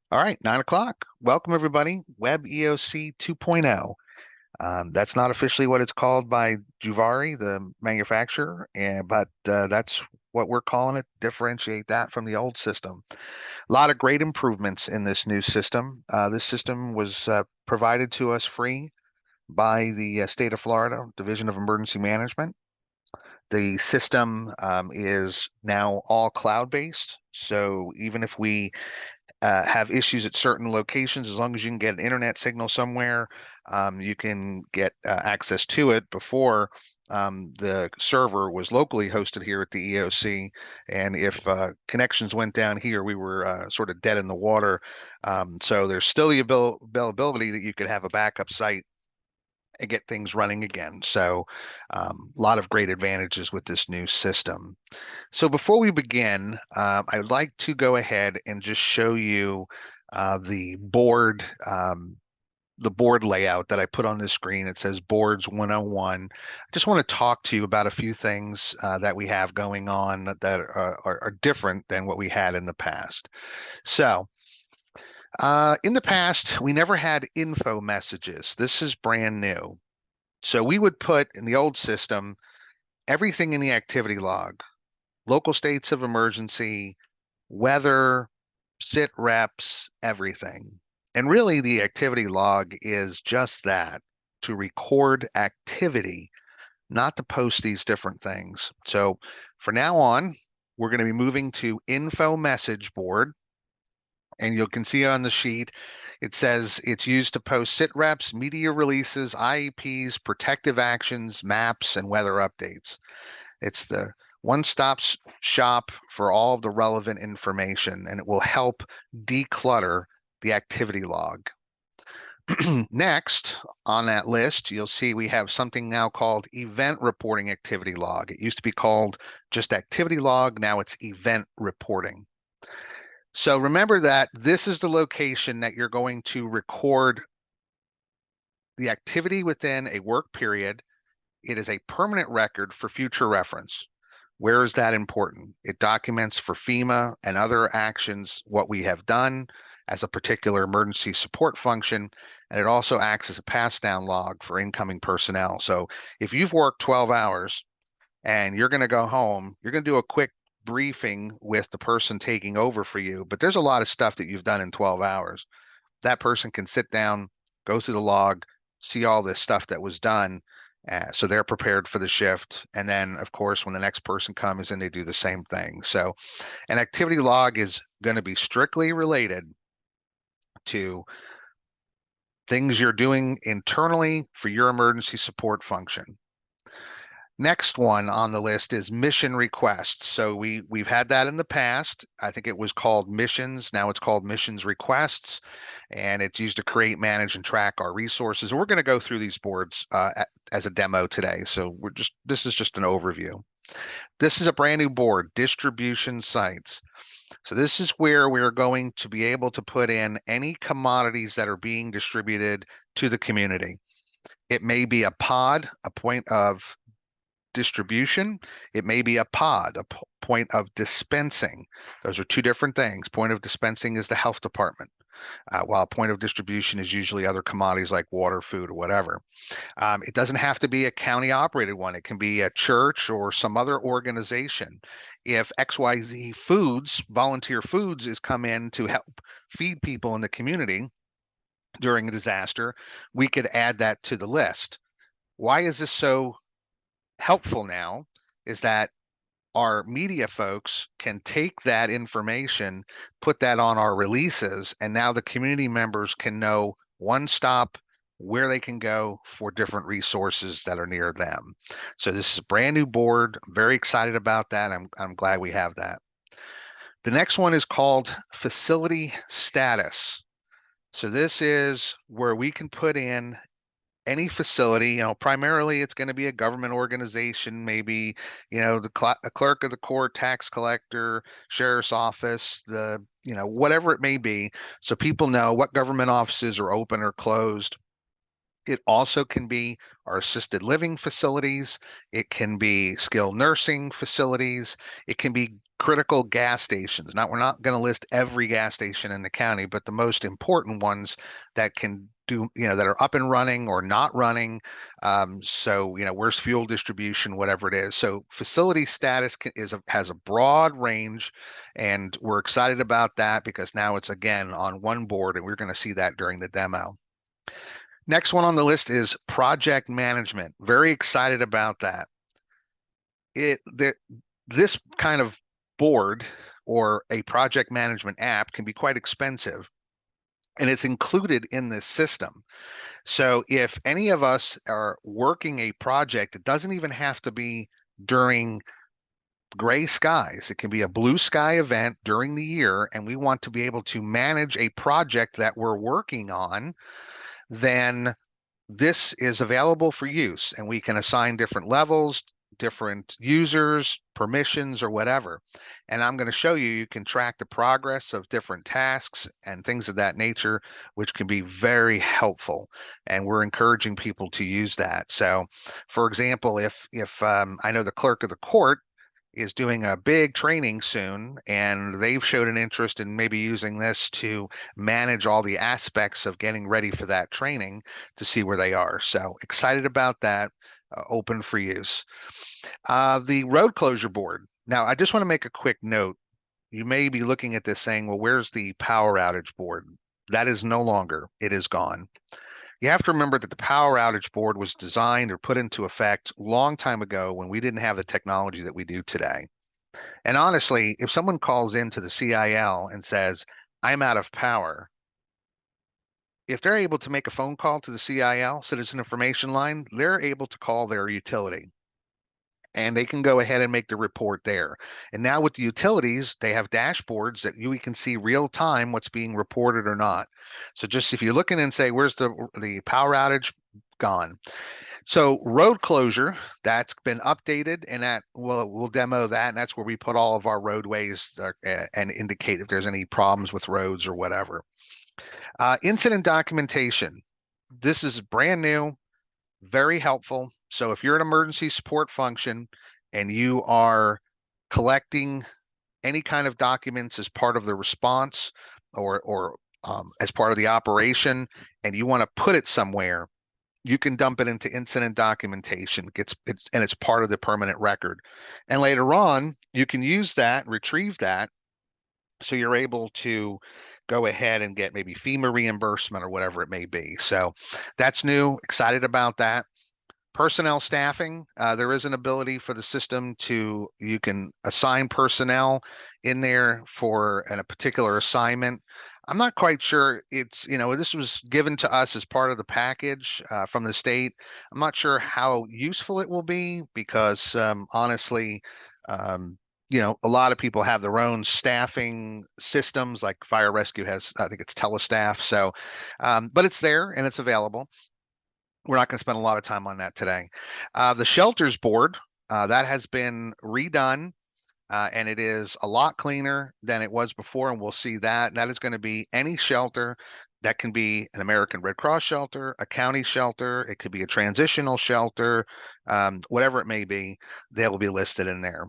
All right, 9 o'clock. Welcome, everybody. Web EOC 2.0. That's not officially what it's called by Juvari, the manufacturer, but that's what we're calling it. Differentiate that from the old system. A lot of great improvements in this new system. This system was provided to us free by the state of Florida Division of Emergency Management. The system is now all cloud-based, so even if we have issues at certain locations, as long as you can get an internet signal somewhere, you can get access to it. Before, the server was locally hosted here at the EOC, and if connections went down here, we were sort of dead in the water. So there's still the availability that you could have a backup site and get things running again. So a lot of great advantages with this new system. So before we begin, I would like to go ahead and just show you the board layout that I put on the screen. It says Boards 101. I just want to talk to you about a few things that we have going on that are different than what we had in the past. So in the past, we never had info messages. This is brand new. So we would put in the old system everything in the activity log, local states of emergency, weather, sit reps, everything. And really, the activity log is just that, to record activity, not to post these different things. So for now on, we're going to be moving to info message board. And you can see on the sheet, it says it's used to post sit reps, media releases, IEPs, protective actions, maps, and weather updates. It's the one-stop shop for all of the relevant information, and it will help declutter the activity log. Next on that list, you'll see we have something now called event reporting activity log. It used to be called just activity log. Now it's event reporting. So remember that this is the location that you're going to record the activity within a work period. It is a permanent record for future reference. Where is that important? It documents for FEMA and other actions what we have done as a particular emergency support function, and it also acts as a pass down log for incoming personnel. So if you've worked 12 hours and you're going to go home, you're going to do a quick briefing with the person taking over for you, but there's a lot of stuff that you've done in 12 hours. That person can sit down, go through the log, see all this stuff that was done, so they're prepared for the shift. And then, of course, when the next person comes in, they do the same thing. So an activity log is going to be strictly related to things you're doing internally for your emergency support function. Next one on the list is mission requests. So we've had that in the past. I think it was called missions. Now it's called missions requests, and it's used to create, manage, and track our resources. We're going to go through these boards as a demo today. So this is just an overview. This is a brand new board, distribution sites. So this is where we're going to be able to put in any commodities that are being distributed to the community. It may be a pod, a point of distribution. It may be a pod, a point of dispensing. Those are two different things. Point of dispensing is the health department, while point of distribution is usually other commodities like water, food, or whatever. It doesn't have to be a county operated one. It can be a church or some other organization. If XYZ Foods, Volunteer Foods, is come in to help feed people in the community during a disaster, we could add that to the list. Why is this so helpful now is that our media folks can take that information, put that on our releases, and now the community members can know one stop where they can go for different resources that are near them. So this is a brand new board. I'm very excited about that. I'm glad we have that. The next one is called facility status. So this is where we can put in any facility. Primarily it's going to be a government organization, maybe, a clerk of the court, tax collector, sheriff's office, whatever it may be. So people know what government offices are open or closed. It also can be our assisted living facilities. It can be skilled nursing facilities. It can be critical gas stations. Now, we're not going to list every gas station in the county, but the most important ones that can do, that are up and running or not running. So, where's fuel distribution, whatever it is. So facility status has a broad range, and we're excited about that because now it's again on one board, and we're going to see that during the demo. Next one on the list is project management. Very excited about that. This kind of board or a project management app can be quite expensive, and it's included in this system. So if any of us are working a project, it doesn't even have to be during gray skies. It can be a blue sky event during the year, and we want to be able to manage a project that we're working on, then this is available for use, and we can assign different levels, different users, permissions, or whatever. And I'm going to show you, you can track the progress of different tasks and things of that nature, which can be very helpful. And we're encouraging people to use that. So, for example, if I know the clerk of the court is doing a big training soon, and they've showed an interest in maybe using this to manage all the aspects of getting ready for that training to see where they are. So excited about that, open for use. The road closure board. Now, I just want to make a quick note. You may be looking at this saying, well, where's the power outage board? That is no longer, it is gone. You have to remember that the power outage board was designed or put into effect a long time ago when we didn't have the technology that we do today. And honestly, if someone calls into the CIL and says, I'm out of power, if they're able to make a phone call to the CIL, Citizen Information Line, they're able to call their utility, and they can go ahead and make the report there. And now with the utilities, they have dashboards that we can see real time what's being reported or not. So just if you're looking and say, where's the power outage? Gone. So road closure, that's been updated, and that we'll demo that, and that's where we put all of our roadways and indicate if there's any problems with roads or whatever. Incident documentation. This is brand new, very helpful. So if you're an emergency support function and you are collecting any kind of documents as part of the response or as part of the operation, and you want to put it somewhere, you can dump it into incident documentation. It's part of the permanent record. And later on, you can use that, retrieve that, so you're able to go ahead and get maybe FEMA reimbursement or whatever it may be. So that's new. Excited about that. Personnel staffing, there is an ability for the system you can assign personnel in there for a particular assignment. I'm not quite sure this was given to us as part of the package from the state. I'm not sure how useful it will be because honestly, a lot of people have their own staffing systems, like fire rescue has, I think it's telestaff. So, but it's there and it's available. We're not going to spend a lot of time on that today. The shelters board, that has been redone, and it is a lot cleaner than it was before, and we'll see that. That is going to be any shelter that can be an American Red Cross shelter, a county shelter, it could be a transitional shelter, whatever it may be, they'll be listed in there.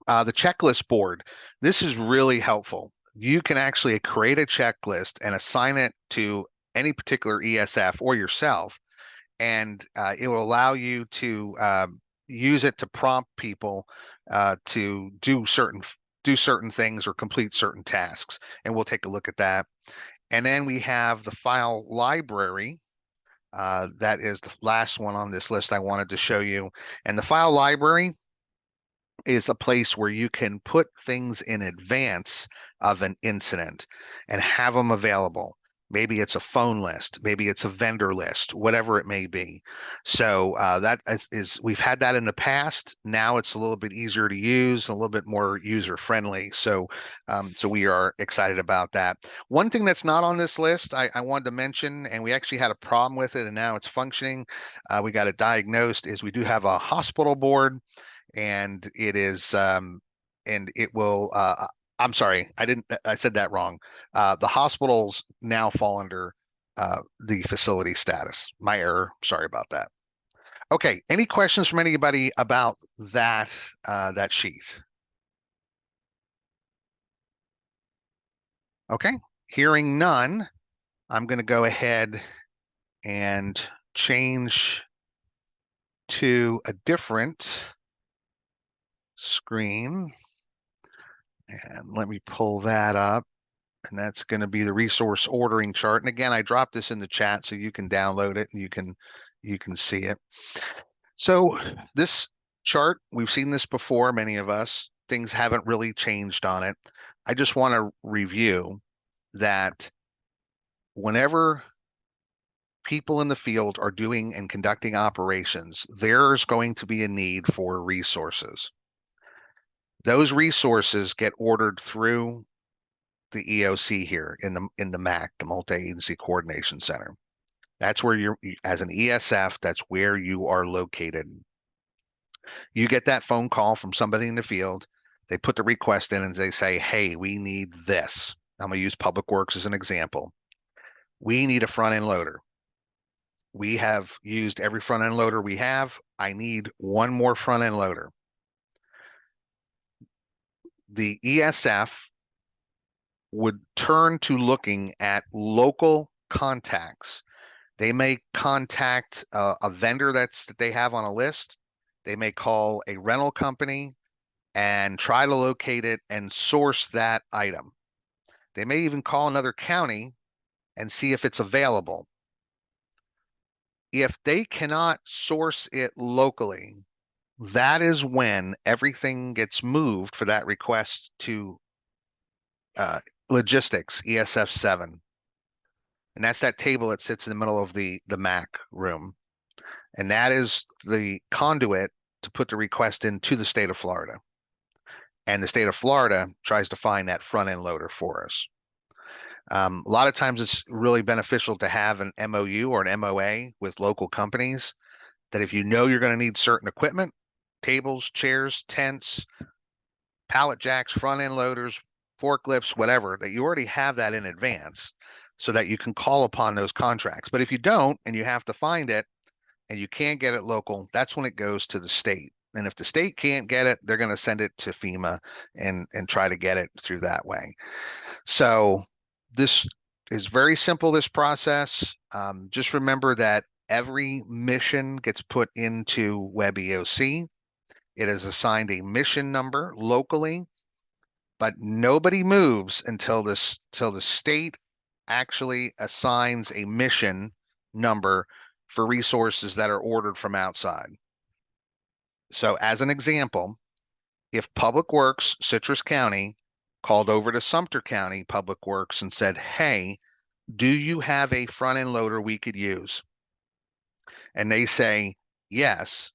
The checklist board, this is really helpful. You can actually create a checklist and assign it to any particular ESF or yourself, and it will allow you to use it to prompt people to do certain things or complete certain tasks. And we'll take a look at that. And then we have the file library. That is the last one on this list I wanted to show you. And the file library is a place where you can put things in advance of an incident and have them available. Maybe it's a phone list, maybe it's a vendor list, whatever it may be. So that is we've had that in the past. Now it's a little bit easier to use, a little bit more user friendly. So we are excited about that. One thing that's not on this list, I wanted to mention, and we actually had a problem with it, and now it's functioning. We got it diagnosed. Is we do have a hospital board, and it is and it will I'm sorry, I said that wrong. The hospitals now fall under the facility status. My error. Sorry about that. Okay, any questions from anybody about that sheet? Okay, hearing none, I'm going to go ahead and change to a different screen. And let me pull that up. And that's going to be the resource ordering chart. And again, I dropped this in the chat so you can download it and you can see it. So this chart, we've seen this before, many of us. Things haven't really changed on it. I just want to review that whenever people in the field are doing and conducting operations, there's going to be a need for resources. Those resources get ordered through the EOC here in the MAC, the Multi-Agency Coordination Center. That's where you're, as an ESF, that's where you are located. You get that phone call from somebody in the field. They put the request in and they say, hey, we need this. I'm going to use Public Works as an example. We need a front end loader. We have used every front end loader we have. I need one more front end loader. The ESF would turn to looking at local contacts. They may contact a vendor that they have on a list. They may call a rental company and try to locate it and source that item. They may even call another county and see if it's available. If they cannot source it locally, that is when everything gets moved for that request to logistics, ESF 7. And that's that table that sits in the middle of the MAC room. And that is the conduit to put the request into the state of Florida. And the state of Florida tries to find that front end loader for us. A lot of times it's really beneficial to have an MOU or an MOA with local companies that if you know you're going to need certain equipment, tables, chairs, tents, pallet jacks, front end loaders, forklifts, whatever, that you already have that in advance so that you can call upon those contracts. But if you don't and you have to find it and you can't get it local, that's when it goes to the state. And if the state can't get it, they're going to send it to FEMA and try to get it through that way. So this is very simple, this process. Just remember that every mission gets put into Web EOC. It is assigned a mission number locally, but nobody moves until the state actually assigns a mission number for resources that are ordered from outside. So as an example, if Public Works, Citrus County, called over to Sumter County Public Works and said, hey, do you have a front end loader we could use? And they say, yes,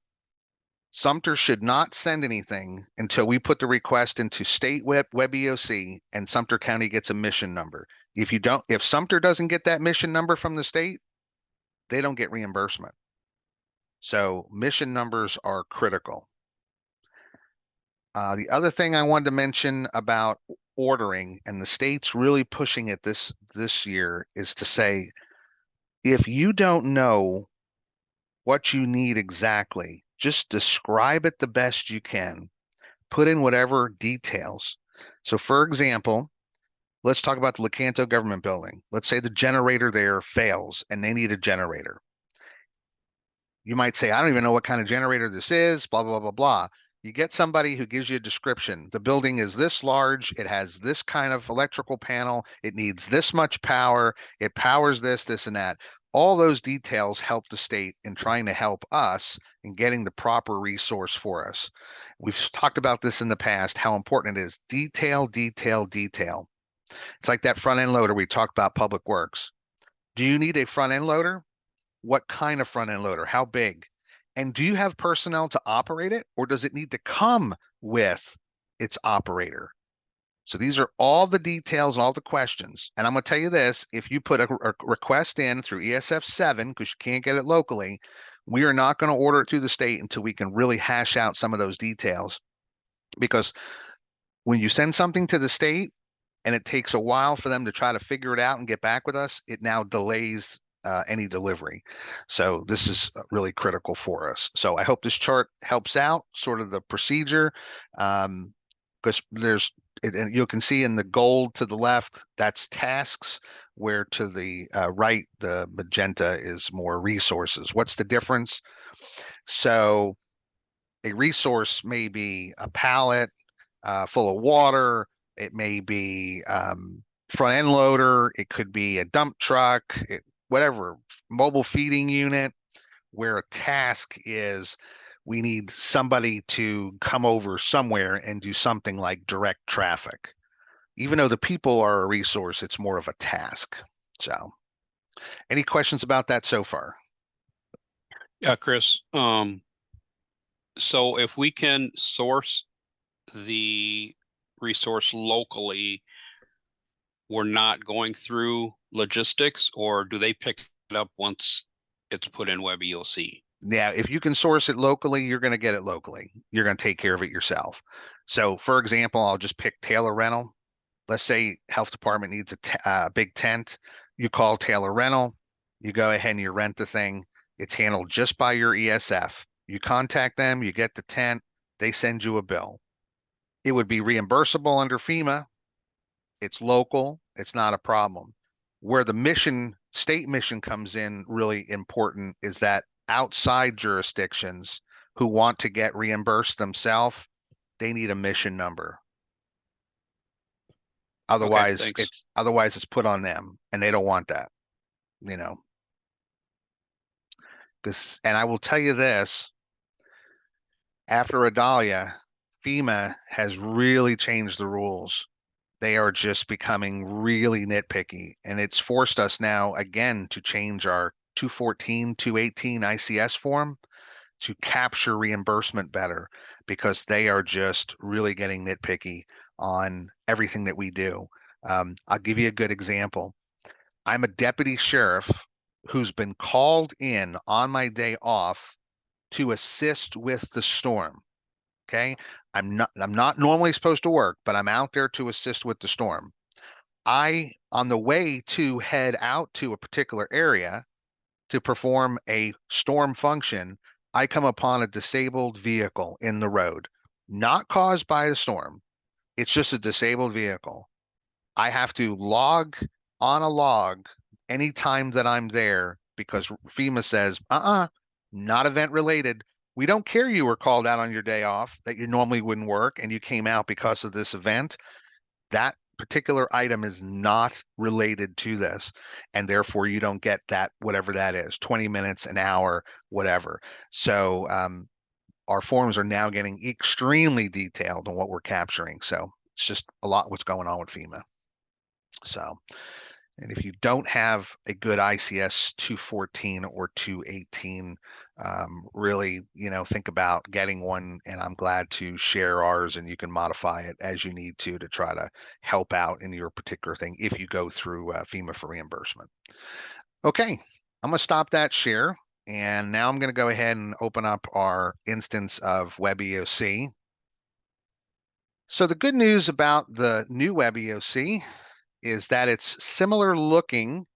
Sumter should not send anything until we put the request into state web EOC and Sumter County gets a mission number. If Sumter doesn't get that mission number from the state, they don't get reimbursement. So mission numbers are critical. The other thing I wanted to mention about ordering, and the state's really pushing it this year, is to say, if you don't know what you need exactly, just describe it the best you can. Put in whatever details. So for example, let's talk about the Lecanto government building. Let's say the generator there fails and they need a generator. You might say, I don't even know what kind of generator this is, blah, blah, blah, blah. You get somebody who gives you a description. The building is this large. It has this kind of electrical panel. It needs this much power. It powers this, this, and that. All those details help the state in trying to help us in getting the proper resource for us. We've talked about this in the past, how important it is. Detail, detail, detail. It's like that front end loader we talked about, Public Works. Do you need a front end loader? What kind of front end loader? How big? And do you have personnel to operate it, or does it need to come with its operator? So these are all the details and all the questions. And I'm going to tell you this, if you put a request in through ESF 7, because you can't get it locally, we are not going to order it through the state until we can really hash out some of those details. Because when you send something to the state and it takes a while for them to try to figure it out and get back with us, it now delays any delivery. So this is really critical for us. So I hope this chart helps out sort of the procedure, because and you can see in the gold to the left, that's tasks, where to the right, the magenta is more resources. What's the difference? So a resource may be a pallet full of water. It may be front end loader. It could be a dump truck, whatever, mobile feeding unit, where a task is we need somebody to come over somewhere and do something like direct traffic. Even though the people are a resource, it's more of a task. So any questions about that so far? Yeah, Chris. So if we can source the resource locally, we're not going through logistics, or do they pick it up once it's put in Web EOC? Now, if you can source it locally, you're going to get it locally. You're going to take care of it yourself. So, for example, I'll just pick Taylor Rental. Let's say health department needs a big tent. You call Taylor Rental. You go ahead and you rent the thing. It's handled just by your ESF. You contact them. You get the tent. They send you a bill. It would be reimbursable under FEMA. It's local. It's not a problem. Where the mission, state mission comes in really important is that outside jurisdictions who want to get reimbursed themselves, they need a mission number. Okay, Otherwise, thanks. it's put on them, and they don't want that, you know. And I will tell you this, after Adalia, FEMA has really changed the rules. They are just becoming really nitpicky, and it's forced us now again to change our 214, 218 ICS form to capture reimbursement better, because they are just really getting nitpicky on everything that we do. I'll give you a good example. I'm a deputy sheriff who's been called in on my day off to assist with the storm. Okay. I'm not normally supposed to work, but I'm out there to assist with the storm. On the way to head out to a particular area to perform a storm function, I come upon a disabled vehicle in the road, not caused by the storm. It's just a disabled vehicle. I have to log on a log anytime that I'm there, because FEMA says, not event related. We don't care you were called out on your day off that you normally wouldn't work and you came out because of this event. That particular item is not related to this, and therefore you don't get that, whatever that is, 20 minutes, an hour, whatever. So our forms are now getting extremely detailed on what we're capturing. So it's just a lot what's going on with FEMA. So, and if you don't have a good ICS 214 or 218, really, think about getting one. And I'm glad to share ours, and you can modify it as you need to try to help out in your particular thing if you go through FEMA for reimbursement. Okay, I'm going to stop that share. And now I'm going to go ahead and open up our instance of Web EOC. So the good news about the new Web EOC is that it's similar looking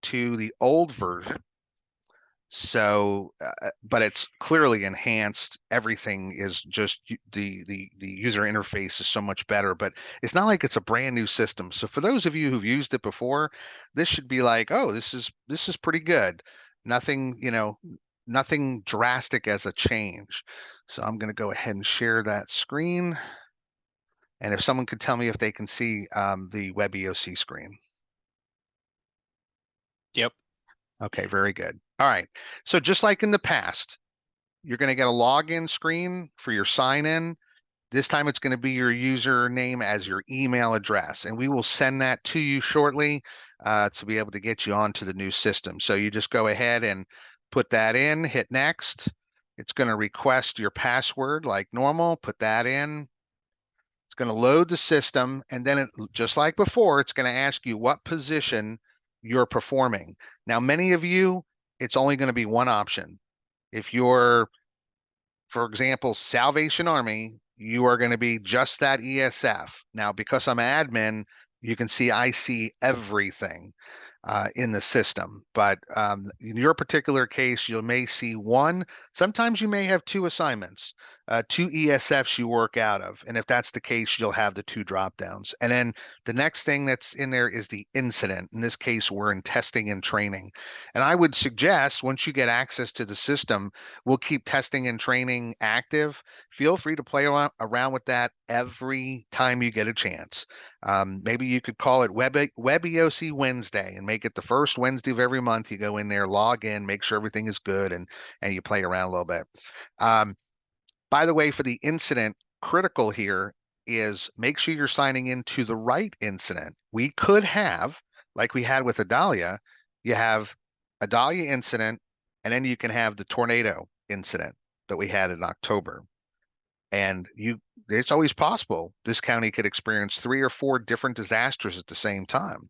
to the old version. So, but it's clearly enhanced. Everything is just the user interface is so much better, but it's not like it's a brand new system. So for those of you who've used it before, this should be like, oh, this is pretty good. Nothing, nothing drastic as a change. So I'm going to go ahead and share that screen. And if someone could tell me if they can see the Web EOC screen. Yep. Okay, very good. All right. So just like in the past, you're going to get a login screen for your sign in. This time it's going to be your username as your email address, and we will send that to you shortly to be able to get you onto the new system. So you just go ahead and put that in, hit next. It's going to request your password like normal, put that in. It's going to load the system, and then just like before, it's going to ask you what position you're performing. Now, many of you, it's only going to be one option. If you're, for example, Salvation Army, you are going to be just that ESF. Now, because I'm admin, you can see I see everything. in the system. But in your particular case, you may see one. Sometimes you may have two assignments, two ESFs you work out of. And if that's the case, you'll have the two drop downs. And then the next thing that's in there is the incident. In this case, we're in testing and training. And I would suggest once you get access to the system, we'll keep testing and training active. Feel free to play around with that every time you get a chance. Maybe you could call it Web EOC Wednesday and make it the first Wednesday of every month. You go in there, log in, make sure everything is good, and you play around a little bit. By the way, for the incident, critical here is make sure you're signing into the right incident. We could have, like we had with Adalia, you have Adalia incident, and then you can have the tornado incident that we had in October. And it's always possible this county could experience 3 or 4 different disasters at the same time.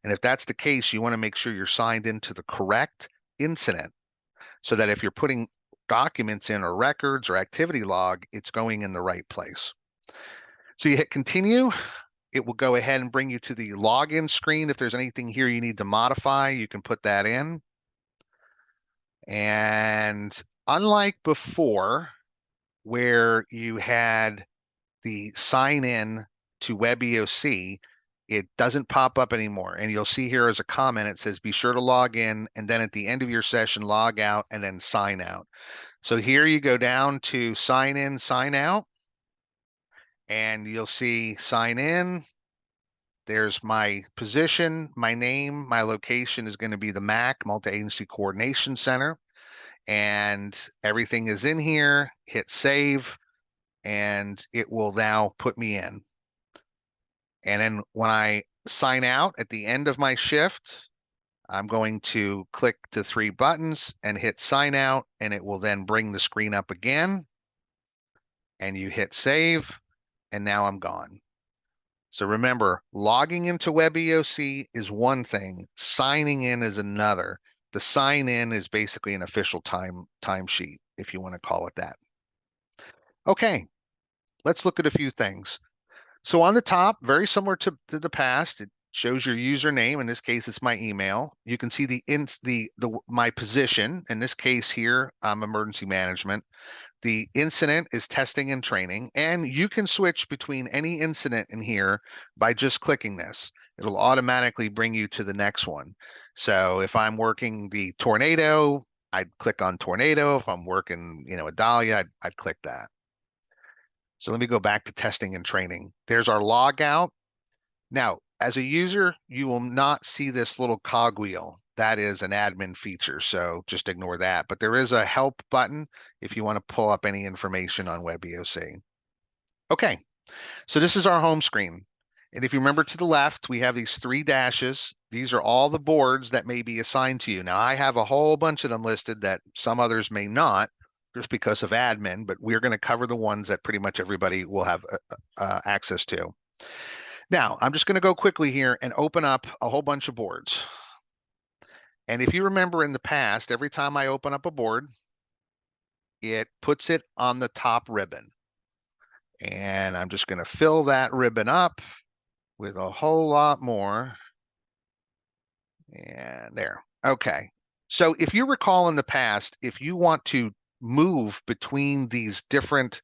And if that's the case, you want to make sure you're signed into the correct incident so that if you're putting documents in or records or activity log, it's going in the right place. So you hit continue. It will go ahead and bring you to the login screen. If there's anything here you need to modify, you can put that in. And unlike before, where you had the sign in to Web EOC, it doesn't pop up anymore. And you'll see here as a comment, it says, be sure to log in. And then at the end of your session, log out and then sign out. So here you go down to sign in, sign out, and you'll see sign in. There's my position, my name, my location is going to be the MAC, Multi-Agency Coordination Center. And everything is in here. Hit save, and it will now put me in. And then when I sign out at the end of my shift, I'm going to click the 3 buttons and hit sign out, and it will then bring the screen up again. And you hit save, and now I'm gone. So remember, logging into Web EOC is one thing, signing in is another. The sign in is basically an official timesheet, if you want to call it that. Okay, let's look at a few things. So on the top, very similar to the past, it shows your username. In this case, it's my email. You can see my position. In this case here, I'm emergency management. The incident is testing and training, and you can switch between any incident in here by just clicking this. It'll automatically bring you to the next one. So if I'm working the tornado, I'd click on tornado. If I'm working, Adalia, I'd click that. So let me go back to testing and training. There's our log out. Now, as a user, you will not see this little cogwheel. That is an admin feature, so just ignore that. But there is a help button if you want to pull up any information on Web EOC. Okay, so this is our home screen. And if you remember to the left, we have these 3 dashes. These are all the boards that may be assigned to you. Now, I have a whole bunch of them listed that some others may not, just because of admin, but we're going to cover the ones that pretty much everybody will have access to. Now, I'm just going to go quickly here and open up a whole bunch of boards. And if you remember in the past, every time I open up a board, it puts it on the top ribbon. And I'm just going to fill that ribbon up with a whole lot more. And there. Okay. So if you recall in the past, if you want to move between these different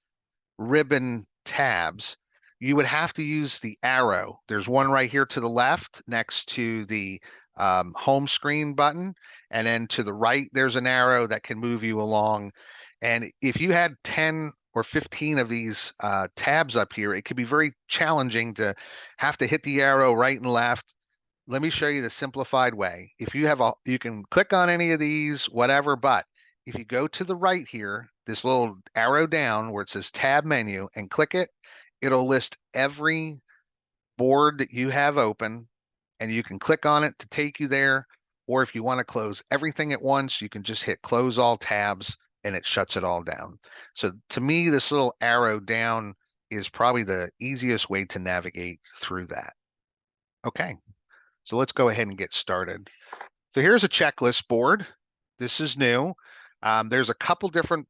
ribbon tabs, you would have to use the arrow. There's one right here to the left next to the home screen button. And then to the right, there's an arrow that can move you along. And if you had 10 or 15 of these tabs up here, it could be very challenging to have to hit the arrow right and left. Let me show you the simplified way. If you have you can click on any of these, whatever, but if you go to the right here, this little arrow down where it says tab menu and click it, it'll list every board that you have open, and you can click on it to take you there. Or if you want to close everything at once, you can just hit close all tabs and it shuts it all down. So to me, this little arrow down is probably the easiest way to navigate through that. Okay, so let's go ahead and get started. So here's a checklist board. This is new. There's a couple different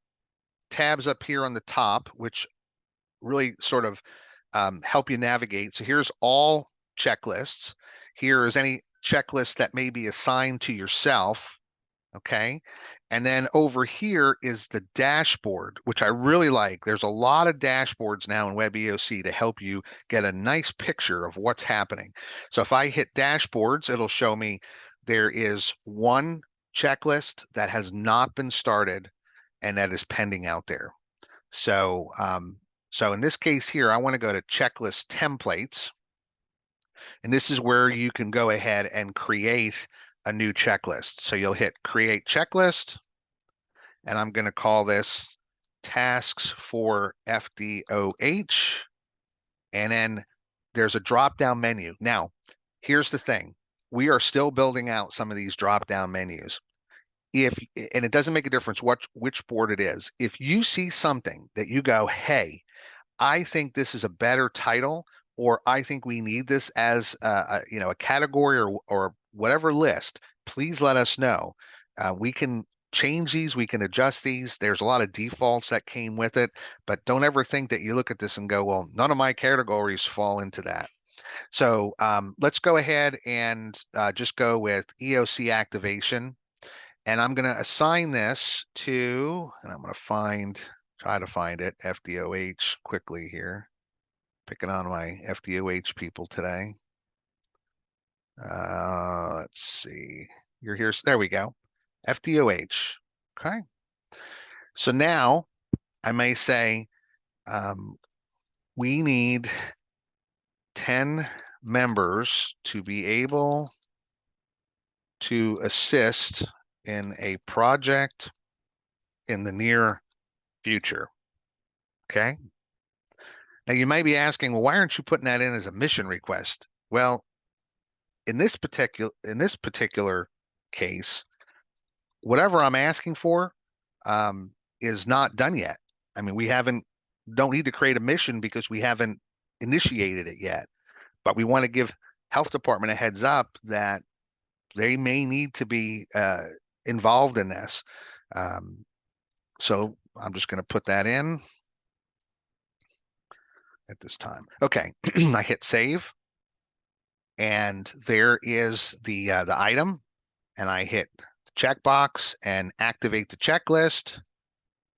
tabs up here on the top, which really sort of help you navigate. So here's all checklists. Here is any checklist that may be assigned to yourself. Okay. And then over here is the dashboard, which I really like. There's a lot of dashboards now in Web EOC to help you get a nice picture of what's happening. So if I hit dashboards, it'll show me there is one checklist that has not been started and that is pending out there. So, so in this case here, I want to go to checklist templates. And this is where you can go ahead and create a new checklist. So you'll hit create checklist, and I'm going to call this tasks for FDOH. And then there's a drop-down menu. Now, here's the thing. We are still building out some of these drop-down menus. And it doesn't make a difference which board it is. If you see something that you go, hey, I think this is a better title, or I think we need this as a category or whatever list, please let us know. We can change these, we can adjust these. There's a lot of defaults that came with it, but don't ever think that you look at this and go, well, none of my categories fall into that. So let's go ahead and just go with EOC activation. And I'm going to assign this to, and I'm going to try to find it, FDOH quickly here. Picking on my FDOH people today. Let's see. You're here. There we go. FDOH. Okay. So now I may say we need 10 members to be able to assist in a project in the near future. Okay. Now you might be asking, well, why aren't you putting that in as a mission request? Well, in this particular case, whatever I'm asking for is not done yet. I mean, don't need to create a mission because we haven't initiated it yet. But we want to give health department a heads up that they may need to be involved in this. So I'm just going to put that in at this time. Okay, I hit save, and there is the item, and I hit checkbox and activate the checklist,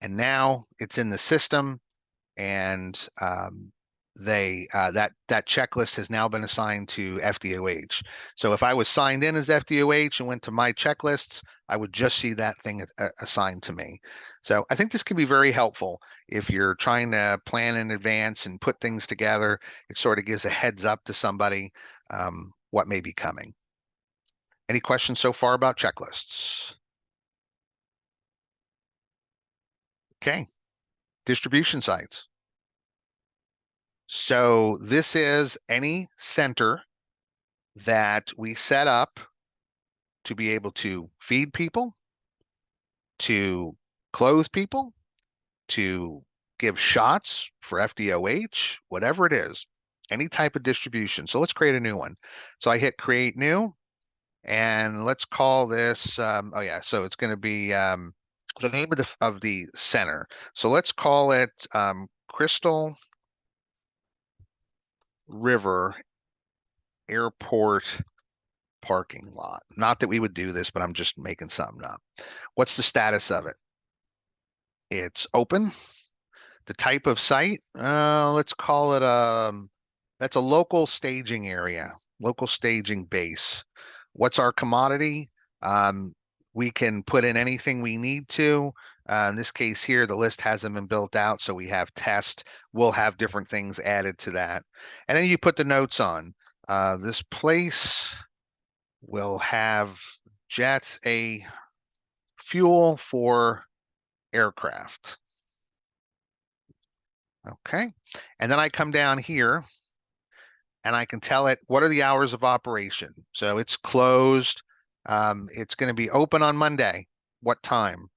and now it's in the system, and that checklist has now been assigned to FDOH. So if I was signed in as FDOH and went to my checklists, I would just see that thing assigned to me. So I think this can be very helpful if you're trying to plan in advance and put things together. It sort of gives a heads up to somebody what may be coming. Any questions so far about checklists? Okay, distribution sites. So this is any center that we set up to be able to feed people, to clothe people, to give shots for FDOH, whatever it is, any type of distribution. So let's create a new one. So I hit create new, and let's call this, oh yeah, so it's going to be the name of the center. So let's call it Crystal River Airport parking lot. Not that we would do this, but I'm just making something up. What's the status of it? It's open. The type of site, let's call it that's a local staging area, local staging base. What's our commodity? We can put in anything we need to. In this case here, the list hasn't been built out, so we have test. We'll have different things added to that. And then you put the notes on. This place will have jets, a fuel for aircraft. Okay. And then I come down here and I can tell it what are the hours of operation. So it's closed. It's going to be open on Monday. What time?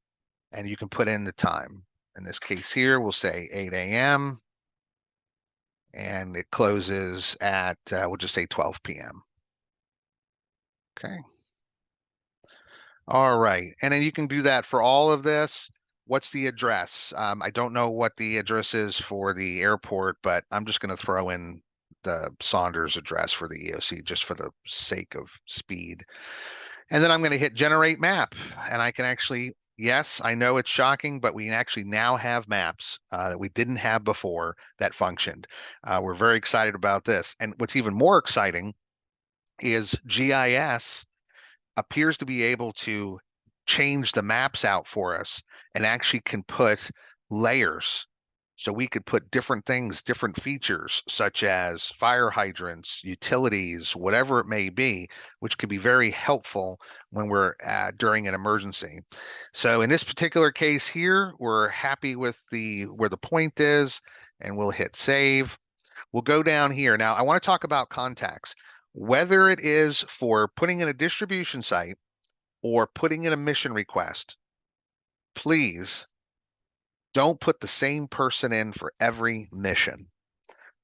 And you can put in the time. In this case here, we'll say 8 a.m. and it closes at, we'll just say 12 p.m. Okay. All right. And then you can do that for all of this. What's the address? I don't know what the address is for the airport, but I'm just going to throw in the Saunders address for the EOC just for the sake of speed. And then I'm going to hit generate map, and I can actually, yes, I know it's shocking, but we actually now have maps that we didn't have before that functioned. We're very excited about this. And what's even more exciting is GIS appears to be able to change the maps out for us and actually can put layers. So we could put different things, different features, such as fire hydrants, utilities, whatever it may be, which could be very helpful when we're during an emergency. So in this particular case here, we're happy with where the point is, and we'll hit save. We'll go down here. Now, I want to talk about contacts. Whether it is for putting in a distribution site or putting in a mission request, please don't put the same person in for every mission.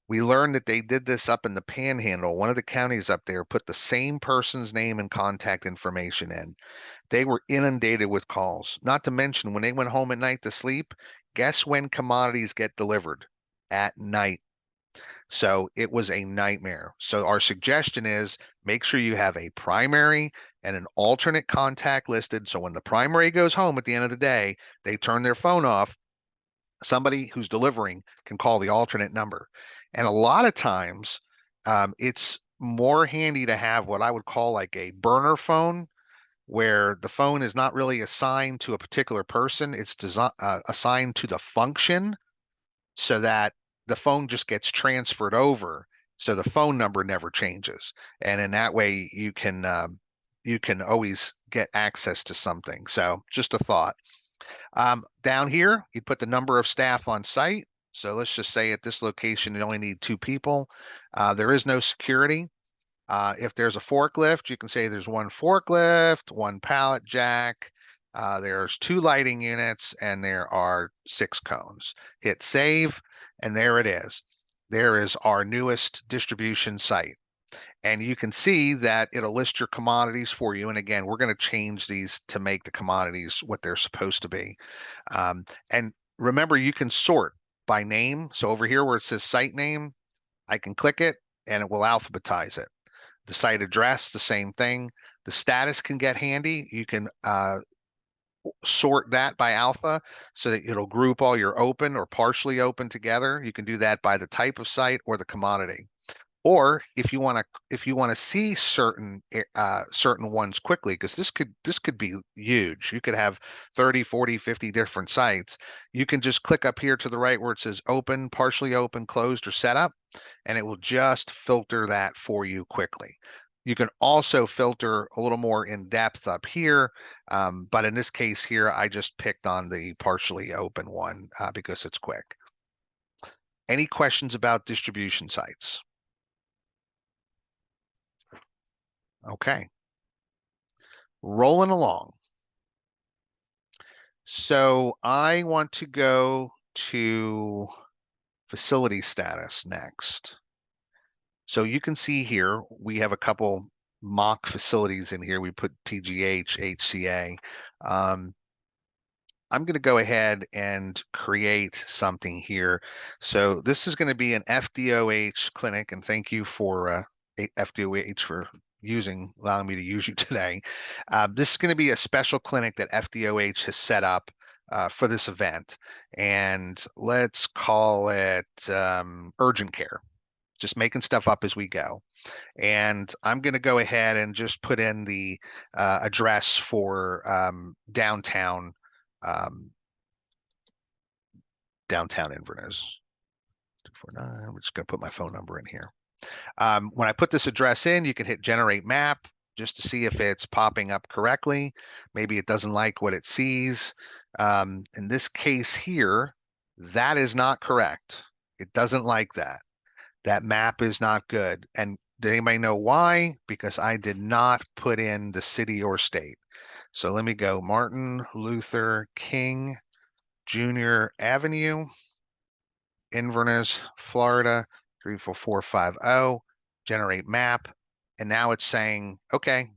We learned that they did this up in the Panhandle. One of the counties up there put the same person's name and contact information in. They were inundated with calls. Not to mention, when they went home at night to sleep, guess when commodities get delivered? At night. So it was a nightmare. So our suggestion is make sure you have a primary and an alternate contact listed. So when the primary goes home at the end of the day, they turn their phone off. Somebody who's delivering can call the alternate number. And a lot of times, it's more handy to have what I would call like a burner phone, where the phone is not really assigned to a particular person. It's assigned to the function, so that the phone just gets transferred over, so the phone number never changes. And in that way, you can always get access to something. So just a thought. Down here, you put the number of staff on site. So let's just say at this location, you only need 2 people. There is no security. If there's a forklift, you can say there's 1 forklift, 1 pallet jack, there's 2 lighting units, and there are 6 cones. Hit save, and there it is. There is our newest distribution site. And you can see that it'll list your commodities for you. And again, we're going to change these to make the commodities what they're supposed to be. And remember, you can sort by name. So over here where it says site name, I can click it and it will alphabetize it. The site address, the same thing. The status can get handy. You can sort that by alpha so that it'll group all your open or partially open together. You can do that by the type of site or the commodity. Or if you want to see certain ones quickly, because this could be huge. You could have 30, 40, 50 different sites. You can just click up here to the right where it says open, partially open, closed, or set up, and it will just filter that for you quickly. You can also filter a little more in depth up here, but in this case here, I just picked on the partially open one because it's quick. Any questions about distribution sites? Okay. Rolling along. So I want to go to facility status next. So you can see here, we have a couple mock facilities in here. We put TGH, HCA. I'm going to go ahead and create something here. So this is going to be an FDOH clinic, and thank you for FDOH for allowing me to use you today. This is going to be a special clinic that FDOH has set up for this event, and let's call it urgent care. Just making stuff up as we go. And I'm going to go ahead and just put in the address for downtown Inverness. 249. We're just going to put my phone number in here. When I put this address in, you can hit generate map just to see if it's popping up correctly. Maybe it doesn't like what it sees. In this case here, that is not correct. It doesn't like that. That map is not good. And does anybody know why? Because I did not put in the city or state. So let me go Martin Luther King Jr. Avenue, Inverness, Florida, 34450, generate map. And now it's saying, okay,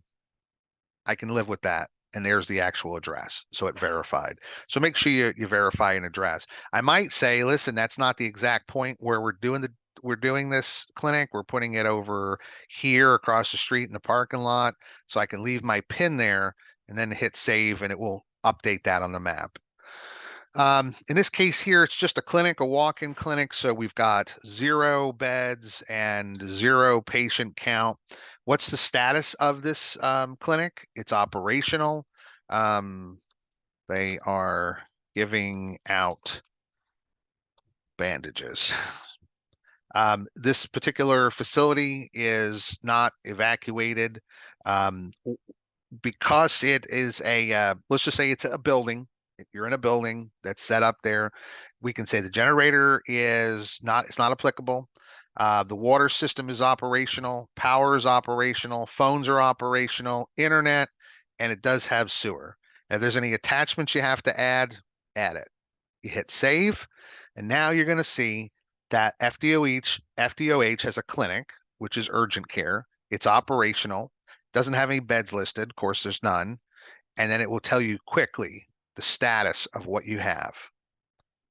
I can live with that. And there's the actual address. So it verified. So make sure you verify an address. I might say, listen, that's not the exact point where we're doing we're doing this clinic. We're putting it over here across the street in the parking lot. So I can leave my pin there and then hit save and it will update that on the map. In this case here, it's just a clinic, a walk-in clinic. So we've got 0 beds and 0 patient count. What's the status of this clinic? It's operational. They are giving out bandages. This particular facility is not evacuated because it is a, let's just say it's a building. If you're in a building that's set up there, we can say the generator is not, it's not applicable. The water system is operational, power is operational, phones are operational, internet, and it does have sewer. If there's any attachments you have to add it. You hit save, and now you're going to see that FDOH has a clinic, which is urgent care. It's operational, doesn't have any beds listed. Of course, there's none. And then it will tell you quickly the status of what you have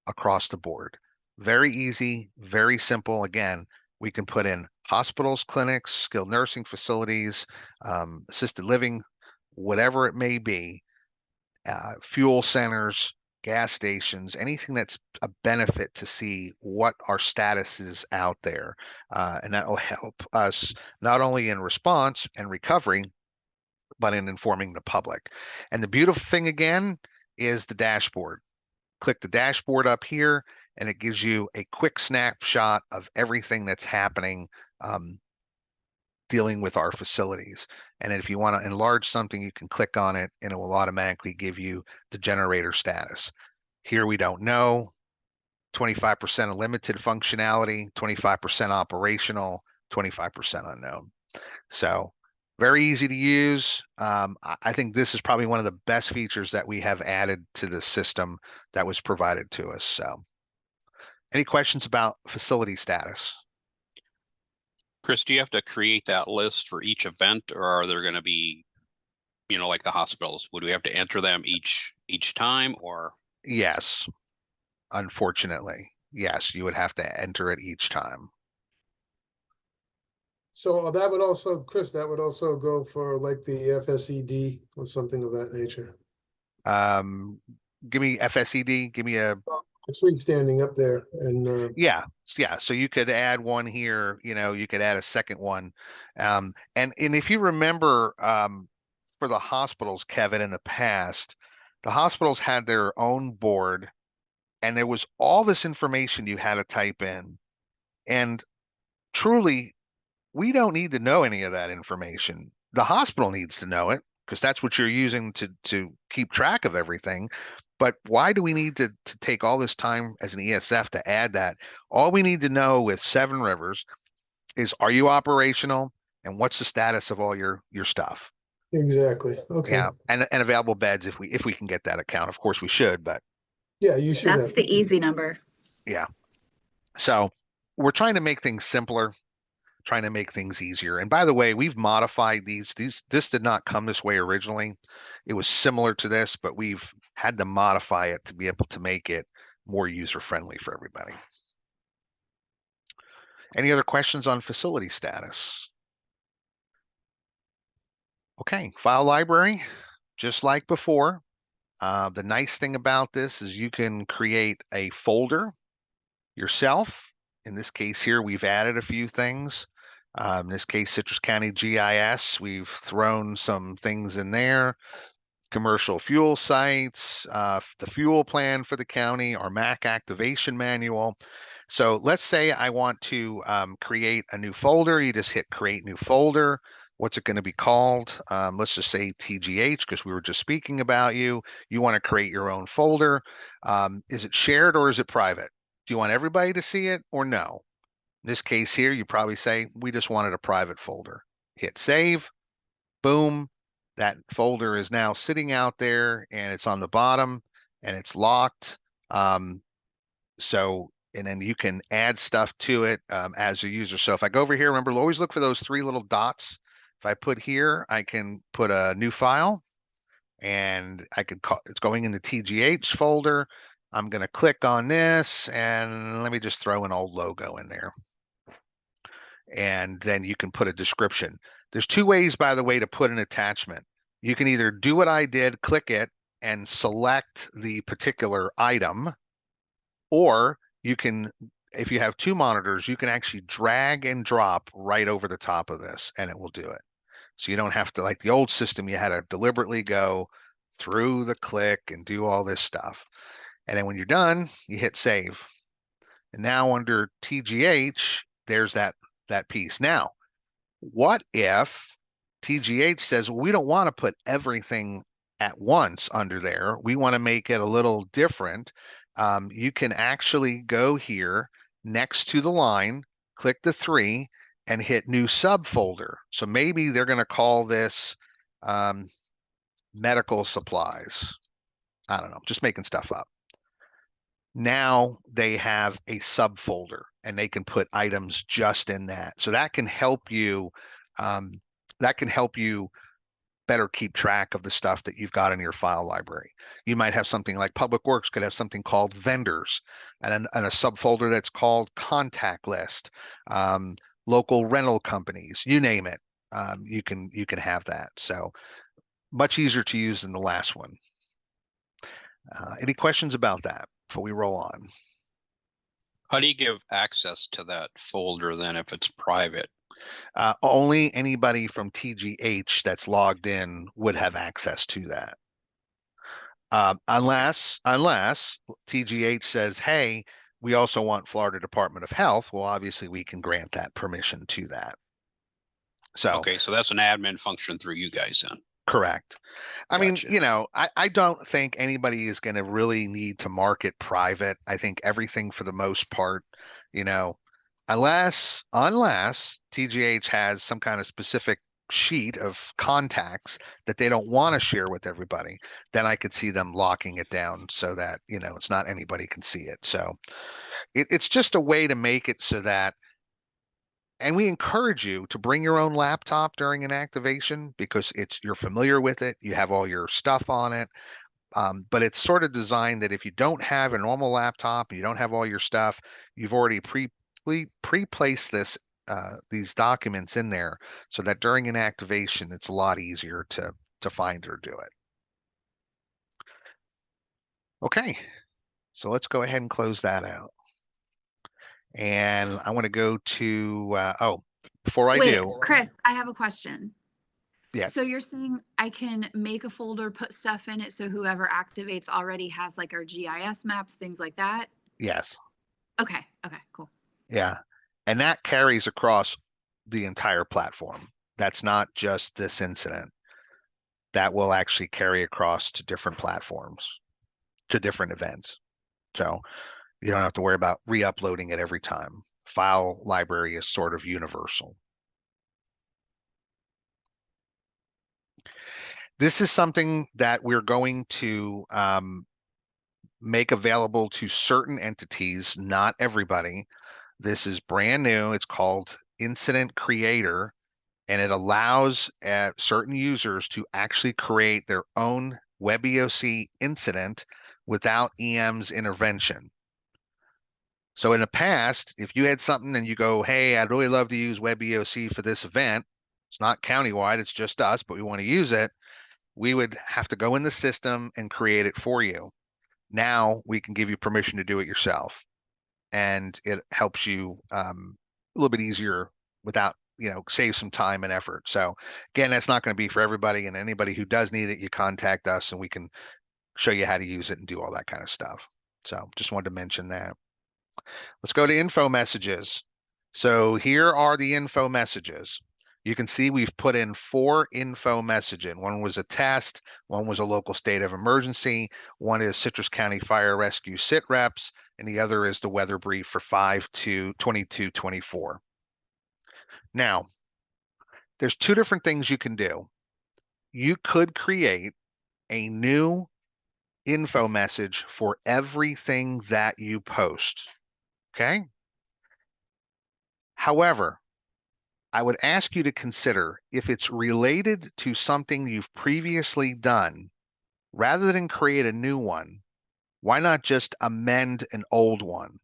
across the board. Very easy, very simple. Again, we can put in hospitals, clinics, skilled nursing facilities, assisted living, whatever it may be, fuel centers, gas stations, anything that's a benefit to see what our status is out there. And that will help us not only in response and recovery, but in informing the public. And the beautiful thing again is the dashboard. Click the dashboard up here and it gives you a quick snapshot of everything that's happening dealing with our facilities. And if you want to enlarge something, you can click on it and it will automatically give you the generator status. Here we don't know, 25% of limited functionality, 25% operational, 25% unknown. So very easy to use. I think this is probably one of the best features that we have added to the system that was provided to us. So any questions about facility status? Chris, do you have to create that list for each event, or are there going to be, like the hospitals? Would we have to enter them each time, or? Yes, unfortunately. Yes, you would have to enter it each time. So that would also, Chris, that would also go for like the FSED or something of that nature. Give me FSED, give me a Freestanding up there and yeah. So you could add one here, you could add a second one. And if you remember for the hospitals, Kevin, in the past, the hospitals had their own board and there was all this information you had to type in. And truly, we don't need to know any of that information. The hospital needs to know it because that's what you're using to keep track of everything. But why do we need to take all this time as an ESF to add that? All we need to know with Seven Rivers is, are you operational and what's the status of all your stuff? exactly. Okay. Yeah, and available beds if we can get that account. Of course we should, but Yeah, you should That's have. the easy number. yeah. So we're trying to make things simpler, trying to make things easier. And by the way, we've modified these. This did not come this way originally. It was similar to this, but we've had to modify it to be able to make it more user-friendly for everybody. Any other questions on facility status? Okay, file library, just like before. The nice thing about this is you can create a folder yourself. In this case here, we've added a few things. In this case, Citrus County GIS, we've thrown some things in there. Commercial fuel sites, the fuel plan for the county, our MAC activation manual. So let's say I want to create a new folder. You just hit create new folder. What's it going to be called? Let's just say TGH because we were just speaking about you. You want to create your own folder. Is it shared or is it private? Do you want everybody to see it or no? In this case here, you probably say, we just wanted a private folder. Hit save, boom. That folder is now sitting out there and it's on the bottom and it's locked. And then you can add stuff to it as a user. So if I go over here, remember, always look for those 3 little dots. If I put here, I can put a new file and I could call, it's going in the TGH folder. I'm going to click on this and let me just throw an old logo in there. and then you can put a description. There's two ways, by the way, to put an attachment. You can either do what I did, click it, and select the particular item, or you can, if you have two monitors, you can actually drag and drop right over the top of this and it will do it. So you don't have to, like the old system, you had to deliberately go through the click and do all this stuff. And then when you're done, you hit save. And now under TGH, there's that piece. Now, what if TGH says, well, we don't want to put everything at once under there. We want to make it a little different. You can actually go here next to the line, click the 3, and hit new subfolder. So maybe they're going to call this medical supplies. I don't know, just making stuff up. Now they have a subfolder and they can put items just in that. So that can help you, better keep track of the stuff that you've got in your file library. You might have something like Public Works could have something called vendors and a subfolder that's called contact list, local rental companies, you name it. You can have that. So much easier to use than the last one. Any questions about that before we roll on? How do you give access to that folder then if it's private? Only anybody from TGH that's logged in would have access to that. Unless TGH says, hey, we also want Florida Department of Health. Well, obviously we can grant that permission to that. So Okay, so that's an admin function through you guys then. correct. I mean, Gotcha. I don't think anybody is going to really need to market private. I think everything for the most part, unless TGH has some kind of specific sheet of contacts that they don't want to share with everybody, then I could see them locking it down so that, it's not anybody can see it. So it's just a way to make it so that, and we encourage you to bring your own laptop during an activation because you're familiar with it, you have all your stuff on it. But it's sort of designed that if you don't have a normal laptop, you don't have all your stuff, you've already pre-placed these documents in there so that during an activation, it's a lot easier to find or do it. Okay, so let's go ahead and close that out. And I want to go to, before I Wait, do, Chris, I have a question. yes, So you're saying I can make a folder, put stuff in it so whoever activates already has like our GIS maps, things like that? yes, Okay, cool. yeah. And that carries across the entire platform. That's not just this incident. That will actually carry across to different platforms, to different events. So you don't have to worry about re-uploading it every time. File library is sort of universal. This is something that we're going to make available to certain entities, not everybody. This is brand new. It's called Incident Creator, and it allows certain users to actually create their own WebEOC incident without EM's intervention. So in the past, if you had something and you go, hey, I'd really love to use WebEOC for this event, it's not countywide, it's just us, but we want to use it, we would have to go in the system and create it for you. Now we can give you permission to do it yourself. And it helps you a little bit easier without, save some time and effort. So again, that's not going to be for everybody, and anybody who does need it, you contact us and we can show you how to use it and do all that kind of stuff. So just wanted to mention that. Let's go to info messages. So here are the info messages. You can see we've put in 4 info messages. One was a test, one was a local state of emergency, one is Citrus County Fire Rescue sit reps, and the other is the weather brief for 5/2/22/24. Now, there's 2 different things you can do. You could create a new info message for everything that you post. Okay. However, I would ask you to consider if it's related to something you've previously done, rather than create a new one, why not just amend an old one?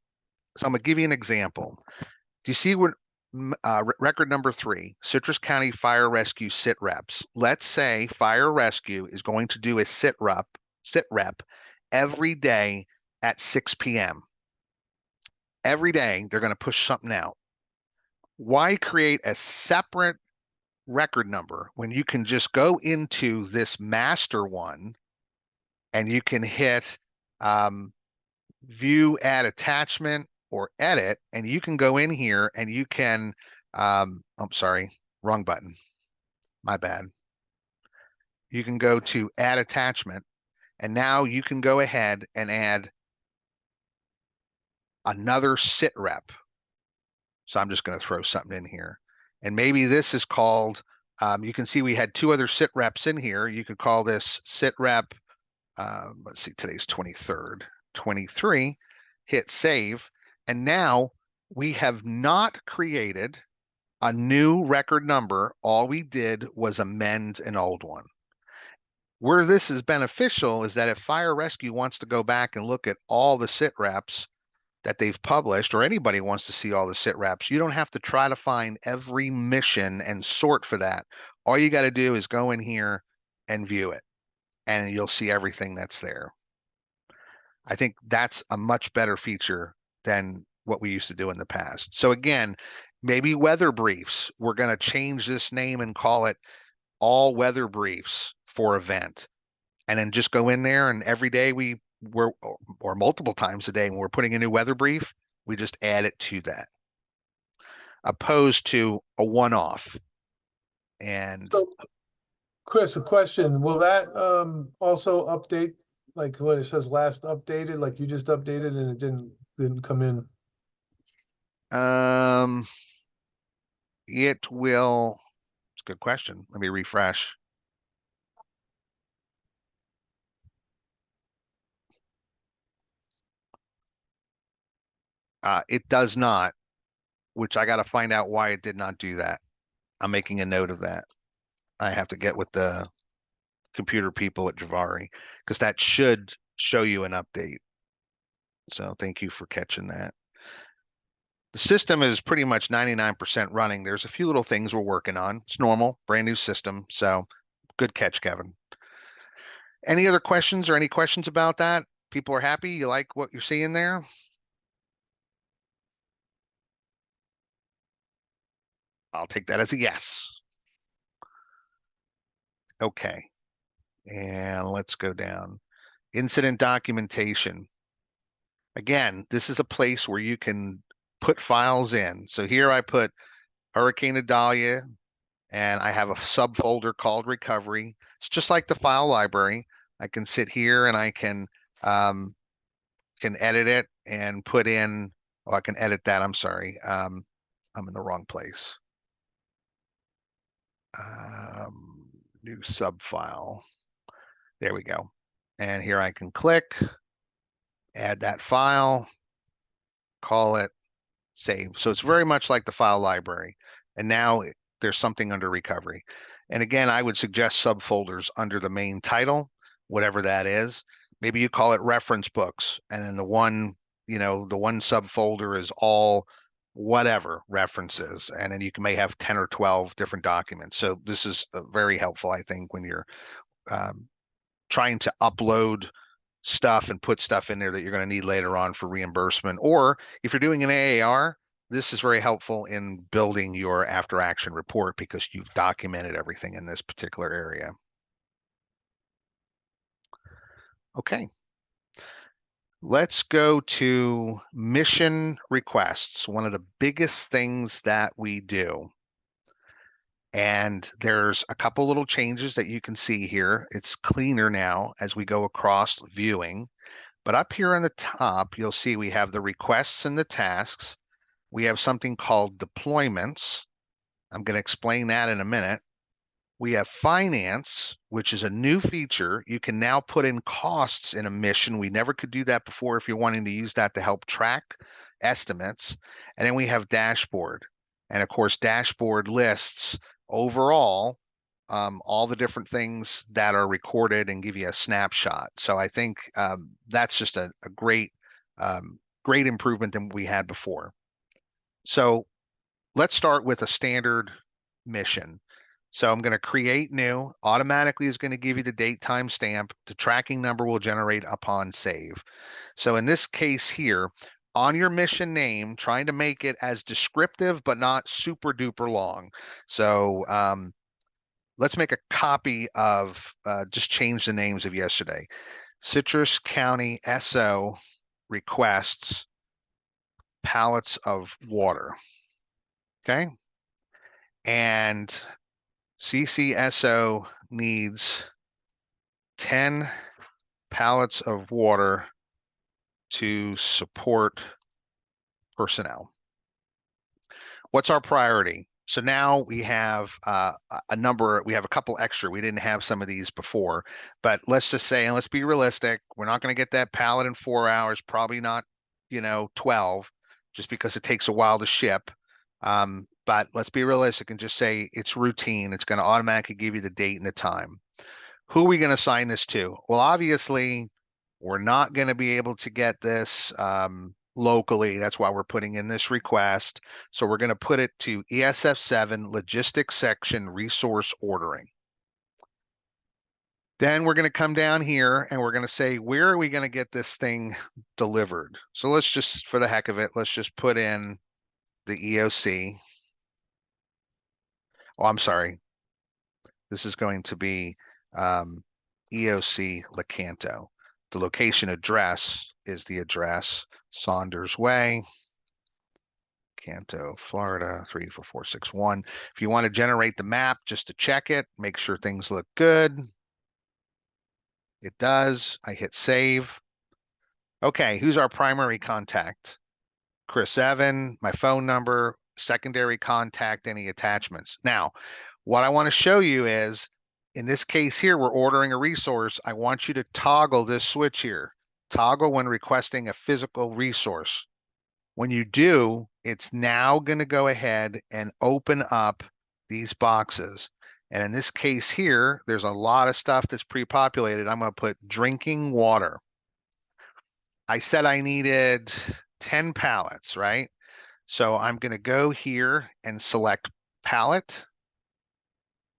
So I'm gonna give you an example. Do you see where record number 3, Citrus County Fire Rescue sit reps. Let's say fire rescue is going to do a sit rep every day at 6 p.m. Every day they're going to push something out. Why create a separate record number when you can just go into this master one and you can hit view, add attachment, or edit, and you can go in here and you can, I'm sorry, wrong button, my bad. You can go to add attachment, and now you can go ahead and add another sit rep. So I'm just going to throw something in here. And maybe this is called, you can see we had 2 other sit reps in here. You could call this sit rep, let's see, today's 23rd, 23, hit save. And now we have not created a new record number. All we did was amend an old one. Where this is beneficial is that if fire rescue wants to go back and look at all the sit reps that they've published, or anybody wants to see all the sit reps, you don't have to try to find every mission and sort for that. All you got to do is go in here and view it, and you'll see everything that's there. I think that's a much better feature than what we used to do in the past. So again, maybe weather briefs, we're going to change this name and call it all weather briefs for event. And then just go in there, and every day or multiple times a day when we're putting a new weather brief, we just add it to that, opposed to a one-off. And So, Chris, a question, will that also update, like when it says last updated, like you just updated and it didn't come in? it will, it's a good question. Let me refresh. It does not, which I got to find out why it did not do that. I'm making a note of that. I have to get with the computer people at Javari, because that should show you an update. So thank you for catching that. The system is pretty much 99% running. There's a few little things we're working on. It's normal, brand new system. So good catch, Kevin. Any other questions or any questions about that? People are happy? You like what you're seeing there? I'll take that as a yes. Okay. And let's go down. Incident documentation. Again, this is a place where you can put files in. So here I put Hurricane Idalia, and I have a subfolder called recovery. It's just like the file library. I can sit here and I can edit it and put in, oh, I can edit that. I'm sorry. I'm in the wrong place. New subfile. There we go. And here I can click, add that file, call it, save. So it's very much like the file library. And now there's something under recovery. And again, I would suggest subfolders under the main title, whatever that is. Maybe you call it reference books, and then the one subfolder is all whatever references, and then you may have 10 or 12 different documents. So this is very helpful, I think, when you're trying to upload stuff and put stuff in there that you're going to need later on for reimbursement. Or if you're doing an AAR, this is very helpful in building your after action report because you've documented everything in this particular area. Okay. Let's go to mission requests, one of the biggest things that we do. And there's a couple little changes that you can see here. It's cleaner now as we go across viewing. But up here on the top, you'll see we have the requests and the tasks. We have something called deployments. I'm going to explain that in a minute. We have finance, which is a new feature. You can now put in costs in a mission. We never could do that before if you're wanting to use that to help track estimates. And then we have dashboard. And of course, dashboard lists overall all the different things that are recorded and give you a snapshot. So I think that's just a great improvement than we had before. So let's start with a standard mission. So I'm going to create new, automatically is going to give you the date timestamp. The tracking number will generate upon save. So in this case here, on your mission name, trying to make it as descriptive, but not super duper long. So let's make a copy of, just change the names of yesterday. Citrus County SO requests pallets of water. Okay. And CCSO needs 10 pallets of water to support personnel. What's our priority? So now we have a number, we have a couple extra. We didn't have some of these before, but let's just say, and let's be realistic, we're not going to get that pallet in 4 hours, probably not, 12, just because it takes a while to ship. But let's be realistic and just say it's routine. It's going to automatically give you the date and the time. Who are we going to assign this to? Well, obviously, we're not going to be able to get this locally. That's why we're putting in this request. So we're going to put it to ESF7 Logistics Section Resource Ordering. Then we're going to come down here and we're going to say, where are we going to get this thing delivered? So let's just, for the heck of it, let's just put in the EOC. Oh, I'm sorry. This is going to be EOC Lecanto. The location address is the address, Saunders Way, Canto, Florida, 34461. If you want to generate the map just to check it, make sure things look good. It does. I hit save. Okay, who's our primary contact? Chris Evan, my phone number, secondary contact, any attachments. Now, what I want to show you is, in this case here, we're ordering a resource. I want you to toggle this switch here. Toggle when requesting a physical resource. When you do, it's now going to go ahead and open up these boxes. And in this case here, there's a lot of stuff that's pre-populated. I'm going to put drinking water. I said I needed 10 pallets, right? So I'm going to go here and select pallet.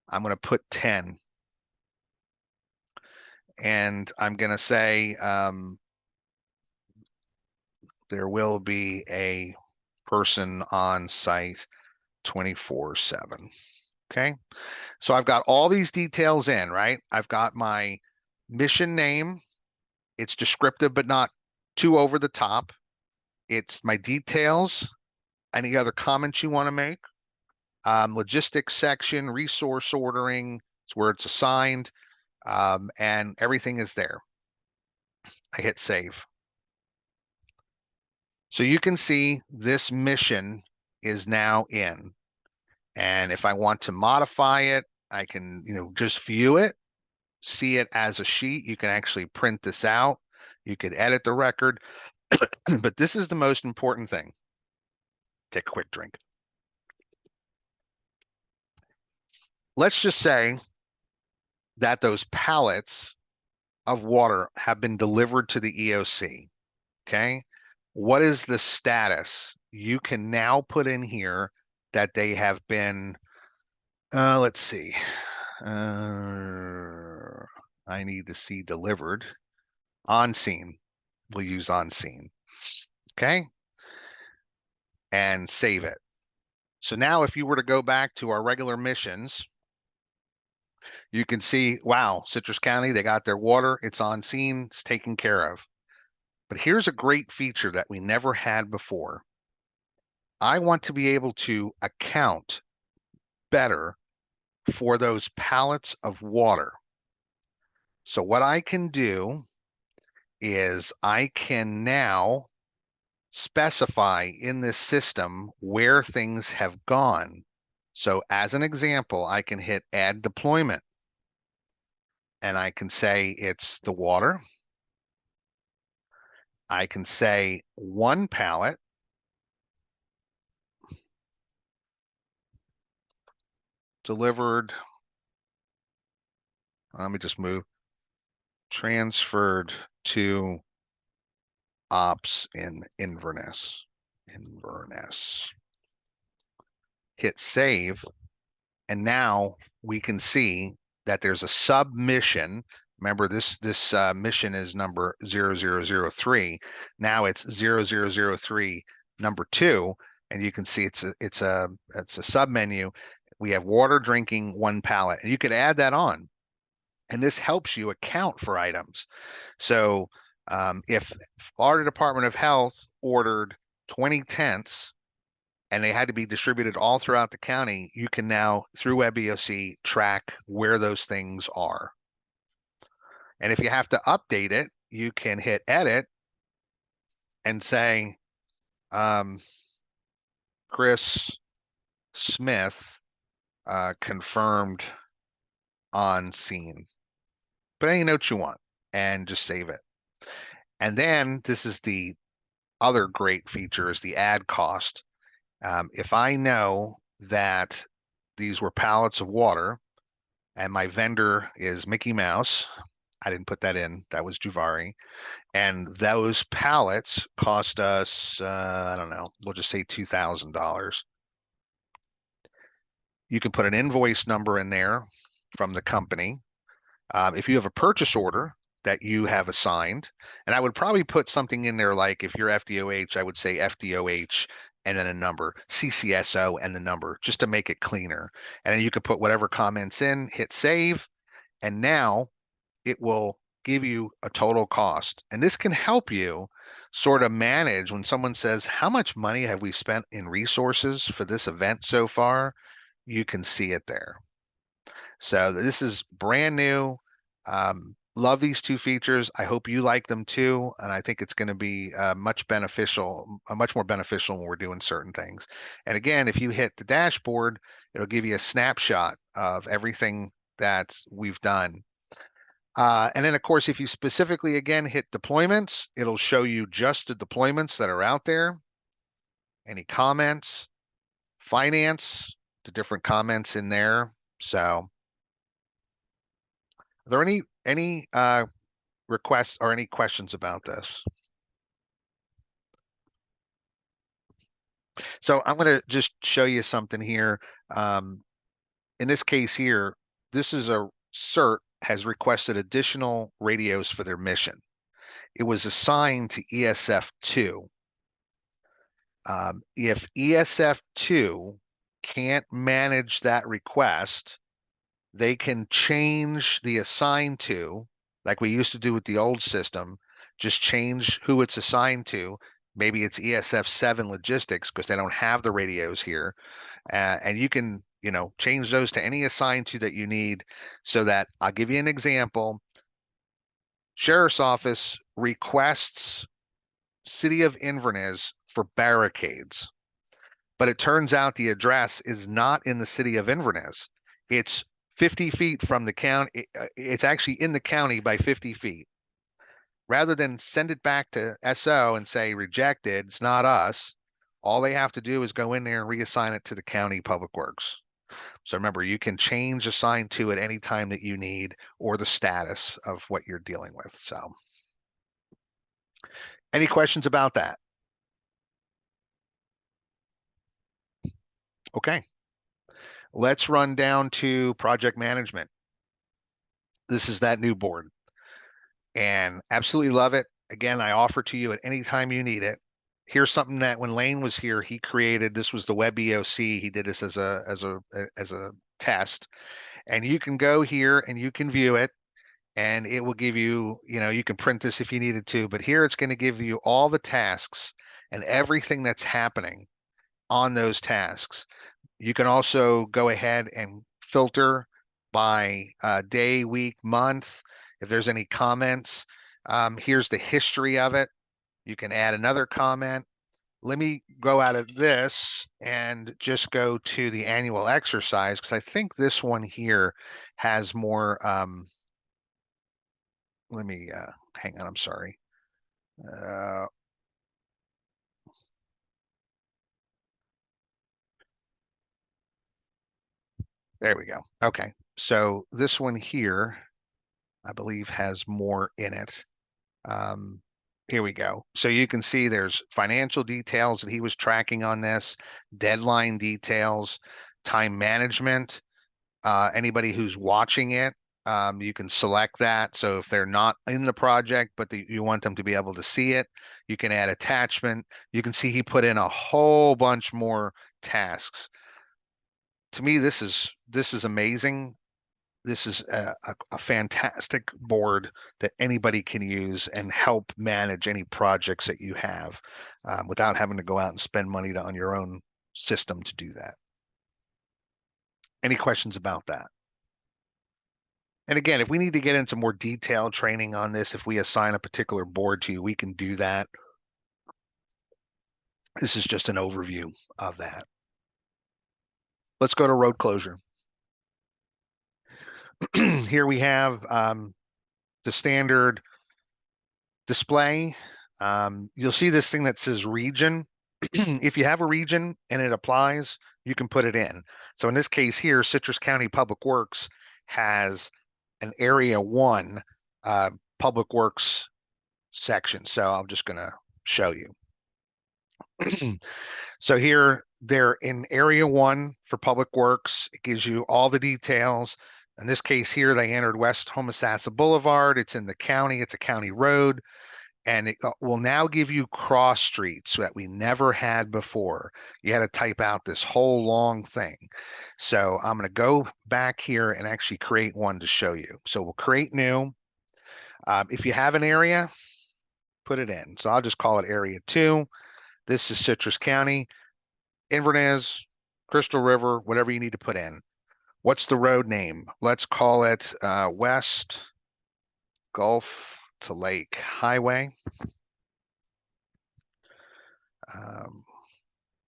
I'm going to put 10. And I'm going to say there will be a person on site 24/7. Okay. So I've got all these details in, right? I've got my mission name. It's descriptive, but not too over the top. It's my details. Any other comments you want to make? Logistics section, resource ordering, it's where it's assigned, and everything is there. I hit save. So you can see this mission is now in. And if I want to modify it, I can, just view it, see it as a sheet. You can actually print this out. You could edit the record, but this is the most important thing. Take a quick drink. Let's just say that those pallets of water have been delivered to the EOC. Okay. What is the status? You can now put in here that they have been, let's see. I need to see delivered. On scene. We'll use on scene. Okay. And save it. So now if you were to go back to our regular missions, you can see, wow, Citrus County, they got their water. It's on scene. It's taken care of. But here's a great feature that we never had before. I want to be able to account better for those pallets of water. So what I can do is I can now specify in this system where things have gone. So as an example, I can hit add deployment and I can say it's the water. I can say 1 pallet. Delivered. Let me just move. Transferred to ops in Inverness. hit save, and now we can see that there's a submission. Remember, this mission is number 0003. Now it's 0003 number 2, and you can see it's a sub menu. We have water drinking 1 pallet, and you could add that on, and this helps you account for items. So if Florida Department of Health ordered 20 tents and they had to be distributed all throughout the county, you can now, through Web EOC, track where those things are. And if you have to update it, you can hit edit and say, Chris Smith confirmed on scene. Put any notes you want and just save it. And then this is the other great feature, is the add cost. If I know that these were pallets of water and my vendor is Mickey Mouse, I didn't put that in, that was Juvari, and those pallets cost us, I don't know, we'll just say $2,000. You can put an invoice number in there from the company. If you have a purchase order that you have assigned, and I would probably put something in there like, if you're FDOH, I would say FDOH and then a number, CCSO and the number, just to make it cleaner. And then you could put whatever comments in, hit save, and now it will give you a total cost. And this can help you sort of manage when someone says, how much money have we spent in resources for this event so far? You can see it there. So this is brand new. Love these 2 features. I hope you like them too. And I think it's going to be much more beneficial when we're doing certain things. And again, if you hit the dashboard, it'll give you a snapshot of everything that we've done. And then of course, if you specifically again hit deployments, it'll show you just the deployments that are out there. Any comments, finance, the different comments in there. So are there any requests or any questions about this? So I'm going to just show you something here. In this case here, this is a CERT has requested additional radios for their mission. It was assigned to ESF2. If ESF2 can't manage that request, they can change the assigned to, like we used to do with the old system, just change who it's assigned to. Maybe it's ESF7 logistics because they don't have the radios here. And you can, change those to any assigned to that you need, so that I'll give you an example. Sheriff's Office requests City of Inverness for barricades, but it turns out the address is not in the City of Inverness. It's 50 feet from the county. It's actually in the county by 50 feet. Rather than send it back to SO and say rejected, it's not us, all they have to do is go in there and reassign it to the county public works. So remember, you can change assigned to at any time that you need, or the status of what you're dealing with. So any questions about that? Okay. Let's run down to project management. This is that new board, and absolutely love it. Again, I offer to you at any time you need it. Here's something that when Lane was here, he created. This was the Web EOC. He did this as a test, and you can go here and you can view it, and it will give you, you can print this if you needed to, but here it's going to give you all the tasks and everything that's happening on those tasks. You can also go ahead and filter by day, week, month. If there's any comments, here's the history of it. You can add another comment. Let me go out of this and just go to the annual exercise, because I think this one here has more. Let me hang on. I'm sorry. There we go. Okay. So this one here, I believe, has more in it. Here we go. So you can see there's financial details that he was tracking on this, deadline details, time management. Anybody who's watching it, you can select that. So if they're not in the project, but you want them to be able to see it, you can add attachment. You can see he put in a whole bunch more tasks. To me, this is amazing. This is a fantastic board that anybody can use and help manage any projects that you have without having to go out and spend money on your own system to do that. Any questions about that? And again, if we need to get into more detailed training on this, if we assign a particular board to you, we can do that. This is just an overview of that. Let's go to road closure. Here we have the standard display. You'll see this thing that says region. If you have a region and it applies, you can put it in. So in this case here, Citrus County Public Works has an Area 1 Public Works section. So I'm just going to show you. So here they're in Area 1 for Public Works. It gives you all the details. In this case here, they entered West Homosassa Boulevard. It's in the county. It's a county road. And it will now give you cross streets that we never had before. You had to type out this whole long thing. So I'm going to go back here and actually create one to show you. So we'll create new. If you have an area, put it in. So I'll just call it Area 2. This is Citrus County, Inverness, Crystal River, whatever you need to put in. What's the road name? Let's call it West Gulf to Lake Highway.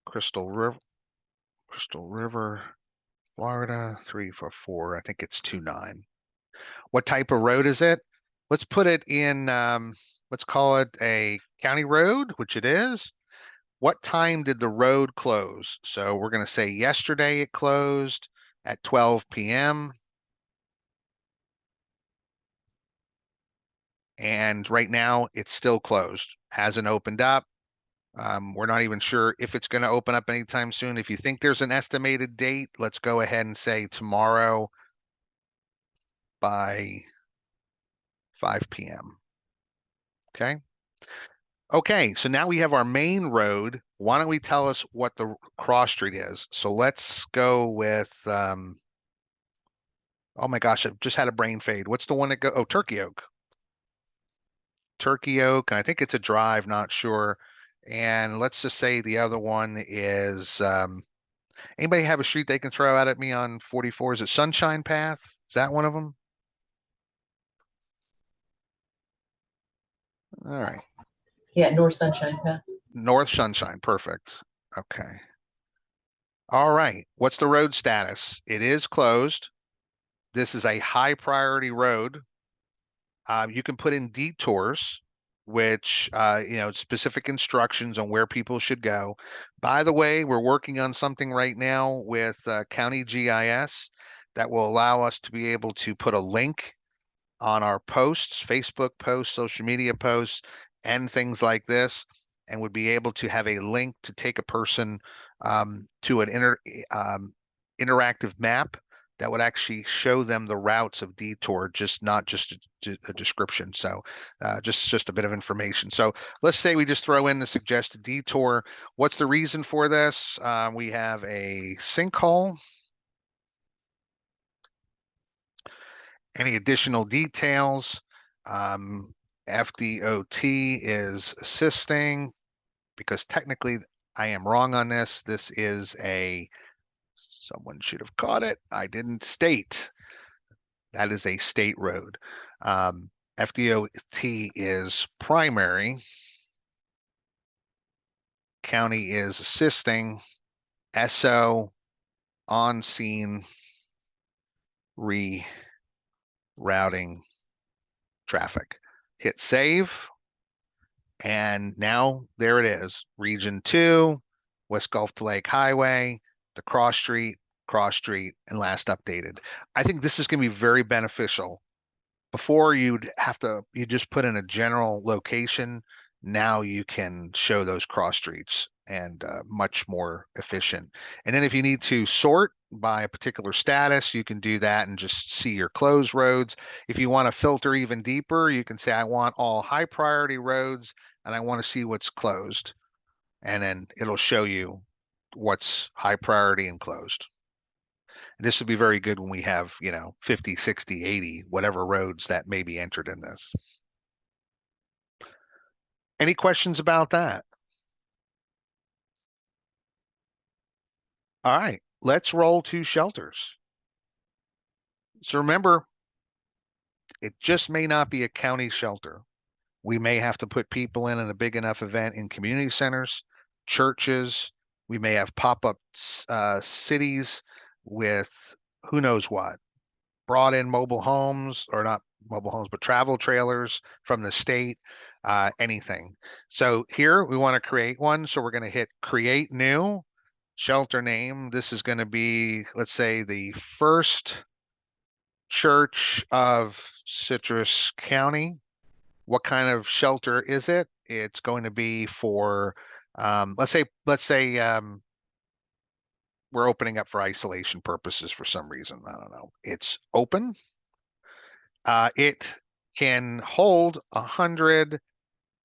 Crystal River, Florida, 344. I think it's 29. What type of road is it? Let's put it in, let's call it a county road, which it is. What time did the road close? So we're going to say yesterday it closed at 12 p.m. And right now it's still closed, hasn't opened up. We're not even sure if it's going to open up anytime soon. If you think there's an estimated date, let's go ahead and say tomorrow by 5 p.m. Okay. Okay, so now we have our main road. Why don't we tell us what the cross street is? So let's go with, oh my gosh, I've just had a brain fade. What's the one that go? Oh, Turkey Oak. Turkey Oak, and I think it's a drive, not sure. And let's just say the other one is, anybody have a street they can throw out at me on 44? Is it Sunshine Path? Is that one of them? All right. Yeah, North Sunshine Path. North Sunshine, perfect. Okay. All right. What's the road status? It is closed. This is a high priority road. You can put in detours, which, specific instructions on where people should go. By the way, we're working on something right now with County GIS that will allow us to be able to put a link on our posts, Facebook posts, social media posts, and things like this, and would be able to have a link to take a person to an interactive map that would actually show them the routes of detour, not just a description. So just a bit of information. So let's say we just throw in the suggested detour. What's the reason for this? We have a sinkhole. Any additional details? FDOT is assisting, because technically I am wrong on this. This is someone should have caught it. I didn't state. That is a state road. FDOT is primary. County is assisting. SO on scene rerouting traffic. Hit save. And now there it is. Region 2, West Gulf to Lake Highway, the cross street, and last updated. I think this is going to be very beneficial. Before you just put in a general location now you can show those cross streets and much more efficient. And then if you need to sort by a particular status, you can do that and just see your closed roads. If you want to filter even deeper, you can say, I want all high priority roads and I want to see what's closed. And then it'll show you what's high priority and closed. This would be very good when we have, 50, 60, 80, whatever roads that may be entered in this. Any questions about that? All right, let's roll to shelters. So remember, it just may not be a county shelter. We may have to put people in a big enough event in community centers, churches. We may have pop-up cities with who knows what. Brought in mobile homes, or not mobile homes, but travel trailers from the state, anything. So here we want to create one. So we're going to hit create new shelter name. This is going to be, let's say, the First Church of Citrus County. What kind of shelter is it? It's going to be for, let's say we're opening up for isolation purposes for some reason. I don't know. It's open. It can hold 100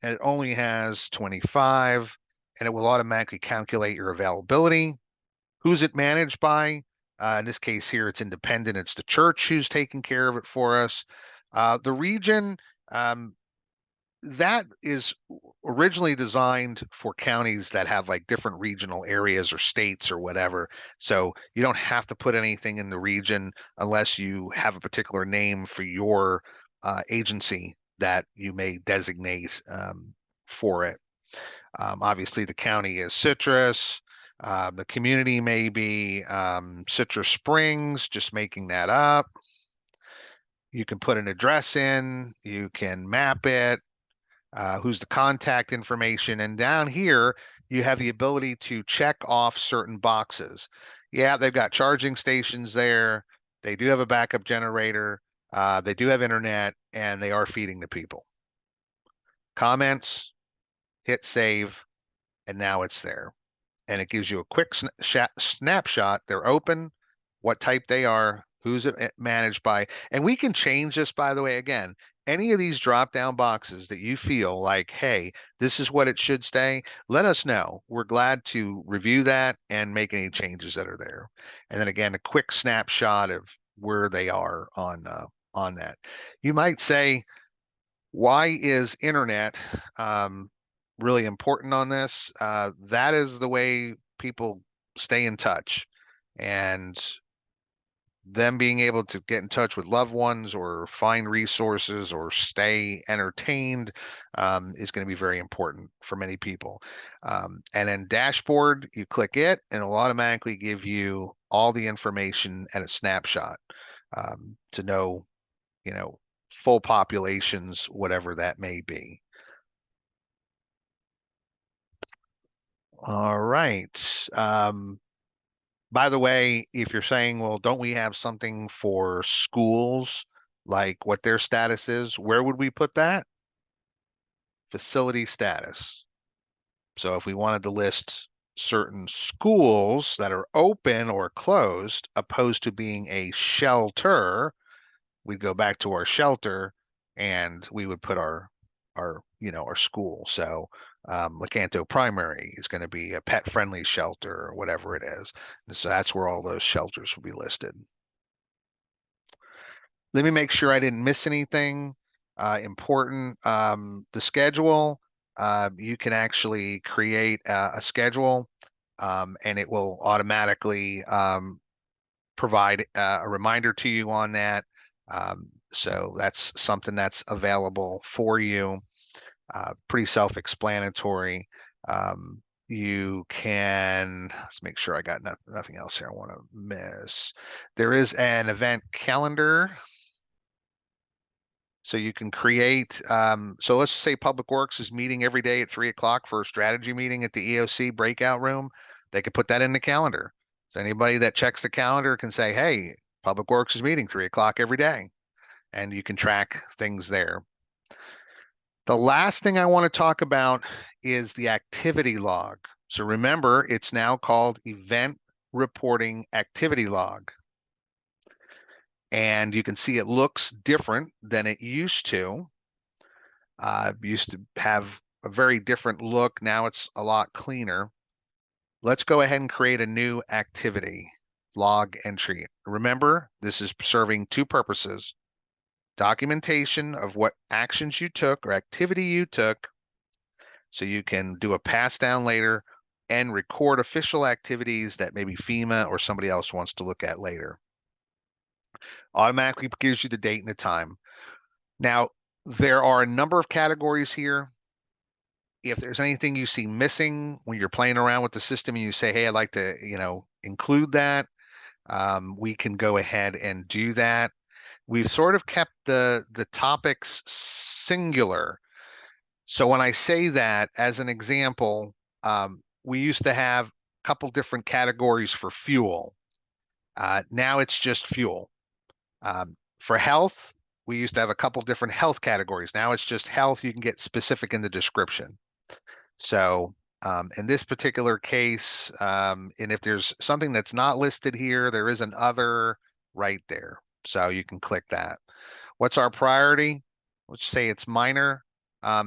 and it only has 25, and it will automatically calculate your availability. Who's it managed by? In this case here, it's independent. It's the church who's taking care of it for us. The region, that is originally designed for counties that have like different regional areas or states or whatever. So you don't have to put anything in the region unless you have a particular name for your agency that you may designate for it. Obviously, the county is Citrus. The community may be Citrus Springs, just making that up. You can put an address in, you can map it, who's the contact information. And down here, you have the ability to check off certain boxes. Yeah, they've got charging stations there. They do have a backup generator. They do have internet, and they are feeding the people. Comments, hit save, and now it's there. And it gives you a quick snapshot. They're open, what type they are, who's it managed by. And we can change this, by the way, again, any of these drop down boxes that you feel like, hey, this is what it should stay, let us know. We're glad to review that and make any changes that are there. And then again, a quick snapshot of where they are on that. You might say, why is internet really important on this? That is the way people stay in touch, and them being able to get in touch with loved ones or find resources or stay entertained is going to be very important for many people. And then dashboard, you click it and it'll automatically give you all the information and a snapshot to know, full populations, whatever that may be. All right. By the way, if you're saying, well, don't we have something for schools, like what their status is, where would we put that? Facility status. So if we wanted to list certain schools that are open or closed, opposed to being a shelter, we'd go back to our shelter and we would put our school. So Lecanto Primary is going to be a pet-friendly shelter or whatever it is. And so that's where all those shelters will be listed. Let me make sure I didn't miss anything important. The schedule, you can actually create a schedule and it will automatically provide a reminder to you on that. So that's something that's available for you. Pretty self-explanatory. You can, let's make sure I got nothing else here I want to miss. There is an event calendar. So you can create, so let's say Public Works is meeting every day at 3 o'clock for a strategy meeting at the EOC breakout room. They could put that in the calendar. So anybody that checks the calendar can say, hey, Public Works is meeting 3 o'clock every day. And you can track things there. The last thing I want to talk about is the activity log. So remember, it's now called Event Reporting Activity Log. And you can see it looks different than it used to. Used to have a very different look. Now it's a lot cleaner. Let's go ahead and create a new activity log entry. Remember, this is serving two purposes: documentation of what actions you took or activity you took, so you can do a pass down later, and record official activities that maybe FEMA or somebody else wants to look at later. Automatically gives you the date and the time. Now, there are a number of categories here. If there's anything you see missing when you're playing around with the system and you say, hey, I'd like to, include that, we can go ahead and do that. We've sort of kept the topics singular. So when I say that, as an example, we used to have a couple different categories for fuel. Now it's just fuel. For health, we used to have a couple different health categories. Now it's just health. You can get specific in the description. So in this particular case, and if there's something that's not listed here, there is an other right there. So you can click that. What's our priority? Let's say it's minor.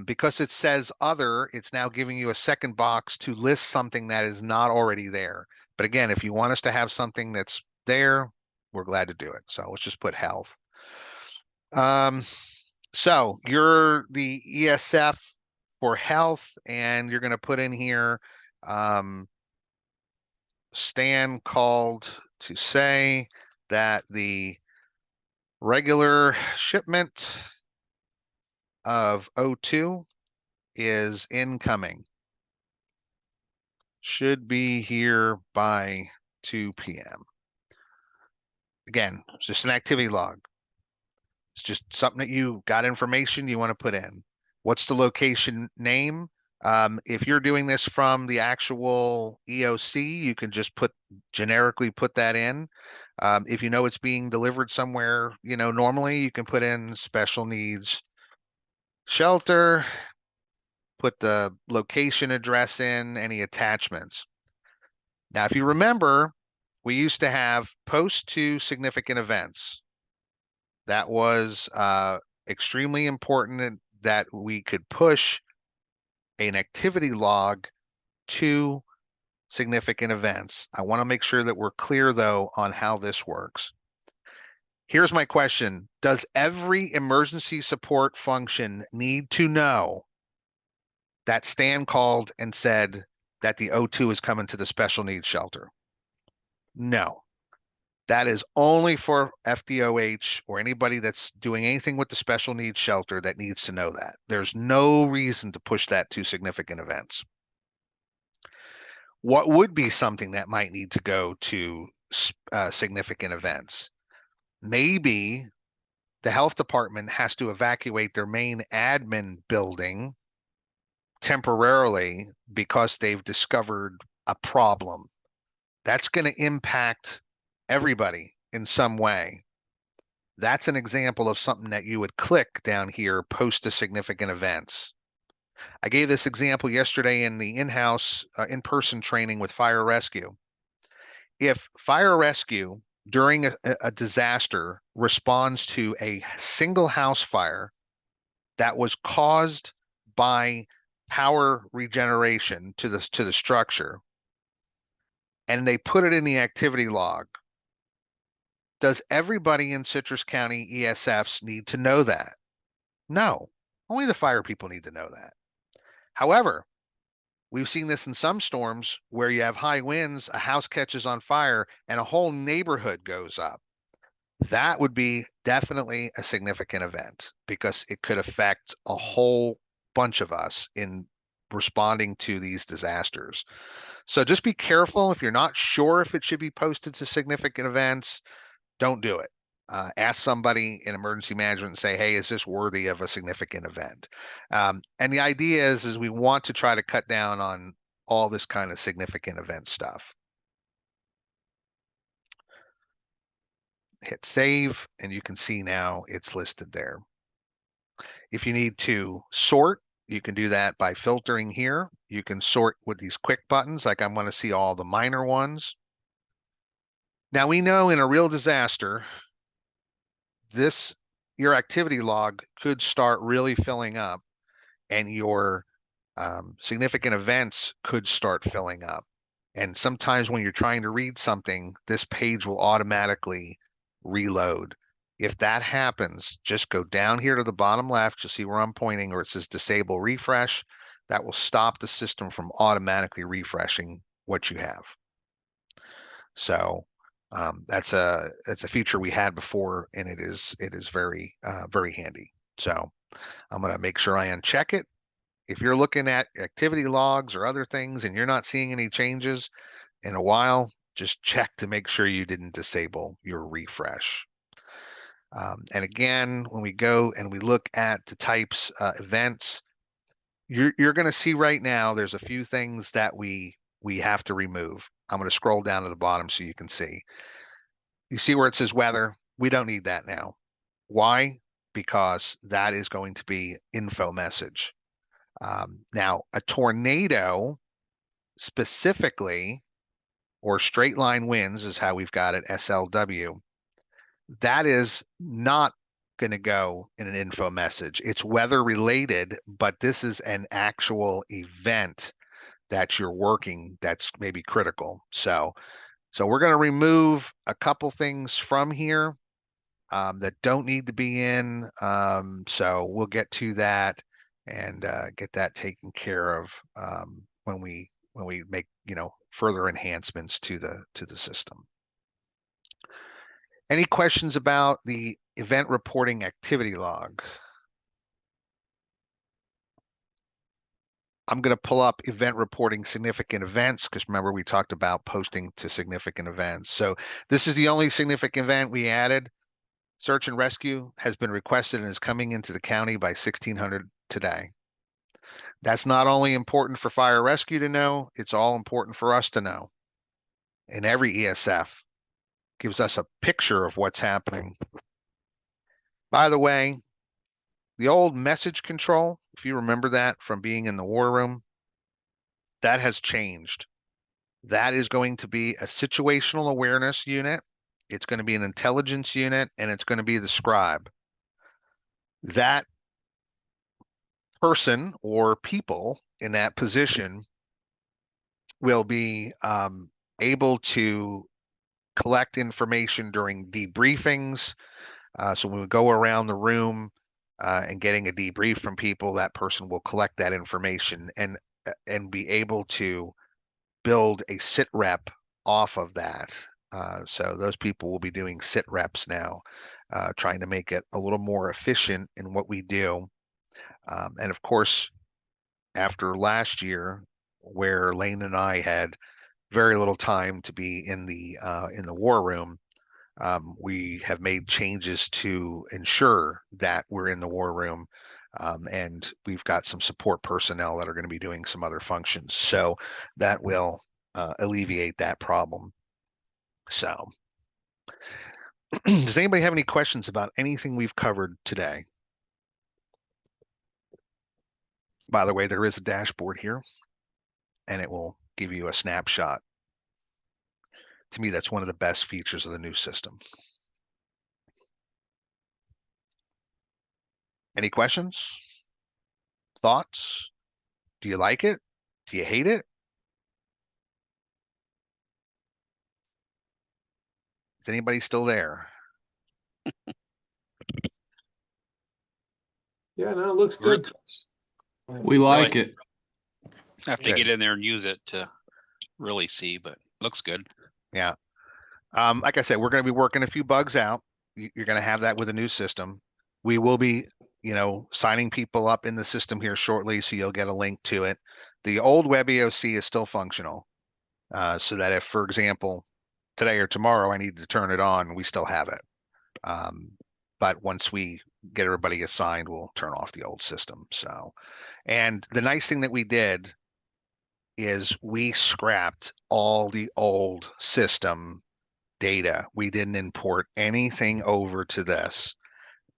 Because it says other, it's now giving you a second box to list something that is not already there. But again, if you want us to have something that's there, we're glad to do it. So let's just put health. So you're the ESF for health, and you're going to put in here, Stan called to say that the regular shipment of O2 is incoming. Should be here by 2 p.m. Again, it's just an activity log. It's just something that you got information you want to put in. What's the location name? If you're doing this from the actual EOC, you can just generically put that in. If you know it's being delivered somewhere, normally you can put in special needs shelter, put the location address in, any attachments. Now, if you remember, we used to have post to significant events. That was extremely important that we could push an activity log to significant events. I want to make sure that we're clear, though, on how this works. Here's my question. Does every emergency support function need to know that Stan called and said that the O2 is coming to the special needs shelter? No. That is only for FDOH or anybody that's doing anything with the special needs shelter that needs to know that. There's no reason to push that to significant events. What would be something that might need to go to significant events? Maybe the health department has to evacuate their main admin building temporarily because they've discovered a problem. That's going to impact everybody in some way. That's an example of something that you would click down here, post to significant events. I gave this example yesterday in the in-house, in-person training with fire rescue. If fire rescue during a disaster responds to a single house fire that was caused by power regeneration to the structure, and they put it in the activity log, does everybody in Citrus County ESFs need to know that? No, only the fire people need to know that. However, we've seen this in some storms where you have high winds, a house catches on fire, and a whole neighborhood goes up. That would be definitely a significant event because it could affect a whole bunch of us in responding to these disasters. So just be careful. If you're not sure if it should be posted to significant events, don't do it. Ask somebody in emergency management and say, hey, is this worthy of a significant event? And the idea is we want to try to cut down on all this kind of significant event stuff. Hit save, and you can see now it's listed there. If you need to sort, you can do that by filtering here. You can sort with these quick buttons, like I'm going to see all the minor ones. Now we know in a real disaster, your activity log could start really filling up, and your significant events could start filling up. And sometimes when you're trying to read something, this page will automatically reload. If that happens, just go down here to the bottom left. You'll see where I'm pointing, where it says disable refresh. That will stop the system from automatically refreshing what you have. So that's a feature we had before, and it is very very handy. So I'm going to make sure I uncheck it. If you're looking at activity logs or other things and you're not seeing any changes in a while, just check to make sure you didn't disable your refresh. And again, when we go and we look at the types events, you're going to see right now there's a few things that we have to remove. I'm going to scroll down to the bottom so you can see. You see where it says weather? We don't need that now. Why? Because that is going to be info message. Now, a tornado specifically, or straight line winds is how we've got it, SLW, that is not going to go in an info message. It's weather related, but this is an actual event that you're working that's maybe critical. So we're going to remove a couple things from here that don't need to be in. So we'll get to that and get that taken care of when we make further enhancements to the system. Any questions about the event reporting activity log? I'm going to pull up event reporting significant events, because remember we talked about posting to significant events. So this is the only significant event we added. Search and rescue has been requested and is coming into the county by 1600 today. That's not only important for fire rescue to know, it's all important for us to know. And every ESF gives us a picture of what's happening. By the way, the old message control, if you remember that from being in the war room, that has changed. That is going to be a situational awareness unit. It's going to be an intelligence unit, and it's going to be the scribe. That person or people in that position will be able to collect information during debriefings. So when we go around the room and getting a debrief from people, that person will collect that information and be able to build a sit rep off of that. So those people will be doing sit reps now, trying to make it a little more efficient in what we do. And of course, after last year, where Lane and I had very little time to be in the war room, we have made changes to ensure that we're in the war room, and we've got some support personnel that are going to be doing some other functions. So that will alleviate that problem. So does anybody have any questions about anything we've covered today? By the way, there is a dashboard here, and it will give you a snapshot. To me, that's one of the best features of the new system. Any questions? Thoughts? Do you like it? Do you hate it? Is anybody still there? Yeah, no, it looks good, Chris. We like it. I have to Good. get in there and use it to really see, but looks good. Yeah. Like I said, we're going to be working a few bugs out. You're going to have that with a new system. We will be, signing people up in the system here shortly, so you'll get a link to it. The old web EOC is still functional, so that if, for example, today or tomorrow I need to turn it on, we still have it. But once we get everybody assigned, we'll turn off the old system. So, and the nice thing that we did is we scrapped all the old system data. We didn't import anything over to this.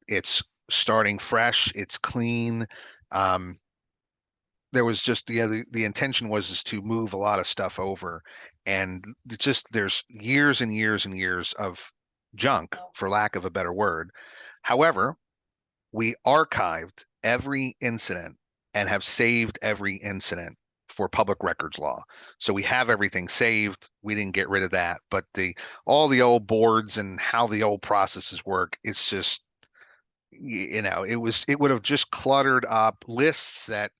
It's starting fresh. It's clean. There was just the intention was is to move a lot of stuff over, and there's years and years and years of junk, for lack of a better word. However, we archived every incident and have saved every incident for public records law. So we have everything saved. We didn't get rid of that, but all the old boards and how the old processes work, it's just, it would have just cluttered up lists that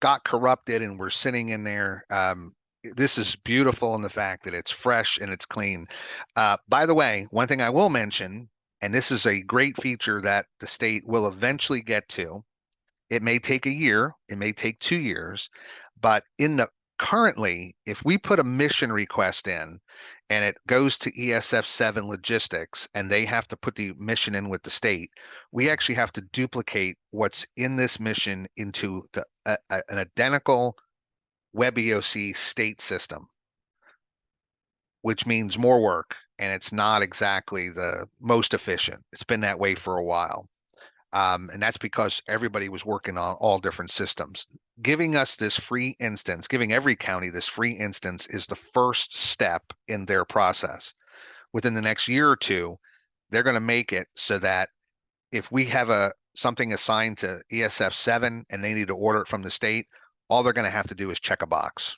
got corrupted and were sitting in there. This is beautiful in the fact that it's fresh and it's clean. By the way, one thing I will mention, and this is a great feature that the state will eventually get to. It may take a year, it may take 2 years, but currently, if we put a mission request in and it goes to ESF 7 logistics and they have to put the mission in with the state, we actually have to duplicate what's in this mission into an identical web EOC state system, which means more work, and it's not exactly the most efficient. It's been that way for a while. And that's because everybody was working on all different systems. Giving us this free instance, giving every county this free instance is the first step in their process. Within the next year or two, they're going to make it so that if we have something assigned to ESF 7 and they need to order it from the state, all they're going to have to do is check a box.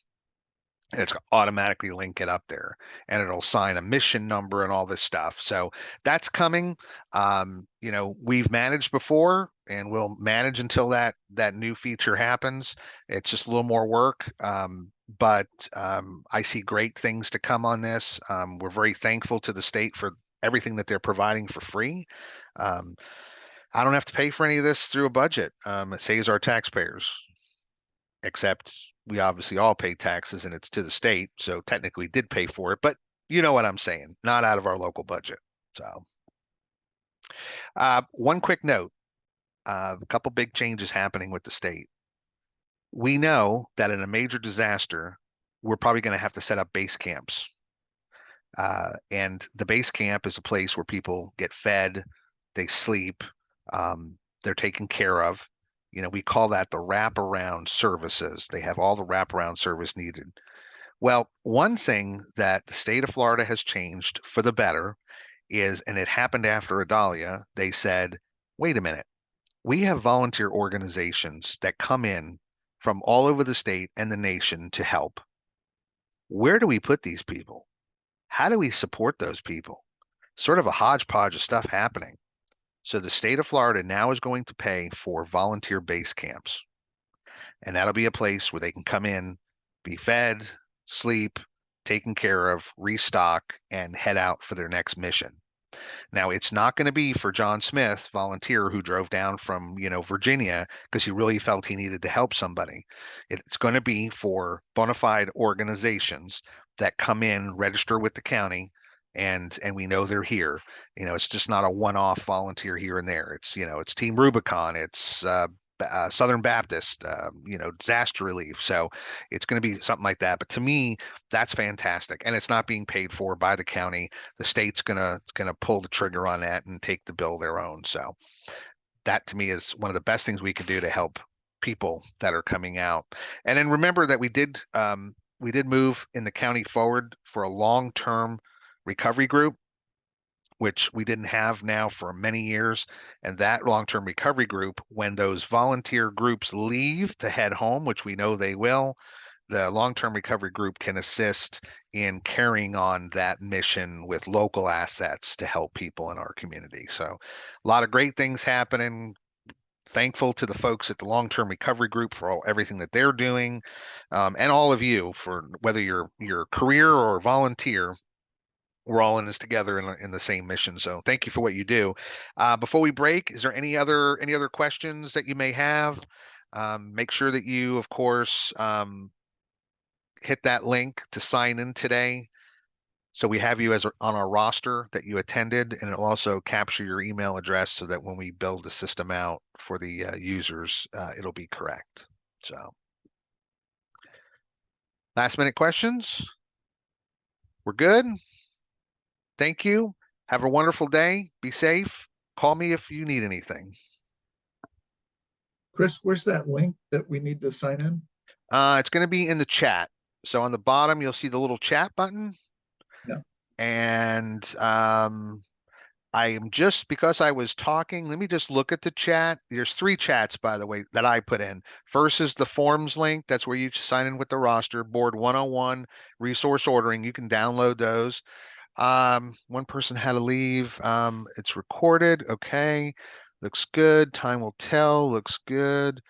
And it's automatically link it up there, and it'll assign a mission number and all this stuff. So that's coming. We've managed before and we'll manage until that new feature happens. It's just a little more work. But I see great things to come on this. We're very thankful to the state for everything that they're providing for free. I don't have to pay for any of this through a budget. It saves our taxpayers, except we obviously all pay taxes and it's to the state. So technically did pay for it, but you know what I'm saying, not out of our local budget. So one quick note, a couple big changes happening with the state. We know that in a major disaster, we're probably going to have to set up base camps. And the base camp is a place where people get fed, they sleep, they're taken care of. We call that the wraparound services. They have all the wraparound service needed. Well, one thing that the state of Florida has changed for the better is, and it happened after Adalia, they said, wait a minute, we have volunteer organizations that come in from all over the state and the nation to help. Where do we put these people? How do we support those people? Sort of a hodgepodge of stuff happening. So the state of Florida now is going to pay for volunteer base camps. And that'll be a place where they can come in, be fed, sleep, taken care of, restock, and head out for their next mission. Now, it's not going to be for John Smith, volunteer who drove down from, Virginia because he really felt he needed to help somebody. It's going to be for bona fide organizations that come in, register with the county, and we know they're here. It's just not a one-off volunteer here and there. It's Team Rubicon, it's Southern Baptist, disaster relief. So it's going to be something like that. But to me, that's fantastic, and it's not being paid for by the county. The state's gonna pull the trigger on that and take the bill their own. So that to me is one of the best things we can do to help people that are coming out. And then remember that we did move in the county forward for a long-term recovery group, which we didn't have now for many years. And that long-term recovery group, when those volunteer groups leave to head home, which we know they will, the long-term recovery group can assist in carrying on that mission with local assets to help people in our community. So a lot of great things happening. Thankful to the folks at the long-term recovery group for everything that they're doing, and all of you for whether you're career or volunteer. We're all in this together in the same mission. So thank you for what you do. Before we break, is there any other questions that you may have? Make sure that you, of course, hit that link to sign in today. So we have you on our roster that you attended, and it'll also capture your email address so that when we build the system out for the users, it'll be correct. So last minute questions? We're good? Thank you. Have a wonderful day. Be safe. call me if you need anything. Chris, where's that link that we need to sign in? It's going to be in the chat. So on the bottom, you'll see the little chat button. Yeah. And I am just, because I was talking, let me just look at the chat. There's 3 chats, by the way, that I put in. First is the forms link. That's where you sign in with the roster. Board 101, resource ordering. You can download those. One person had to leave. It's recorded. Okay. Looks good. Time will tell. Looks good.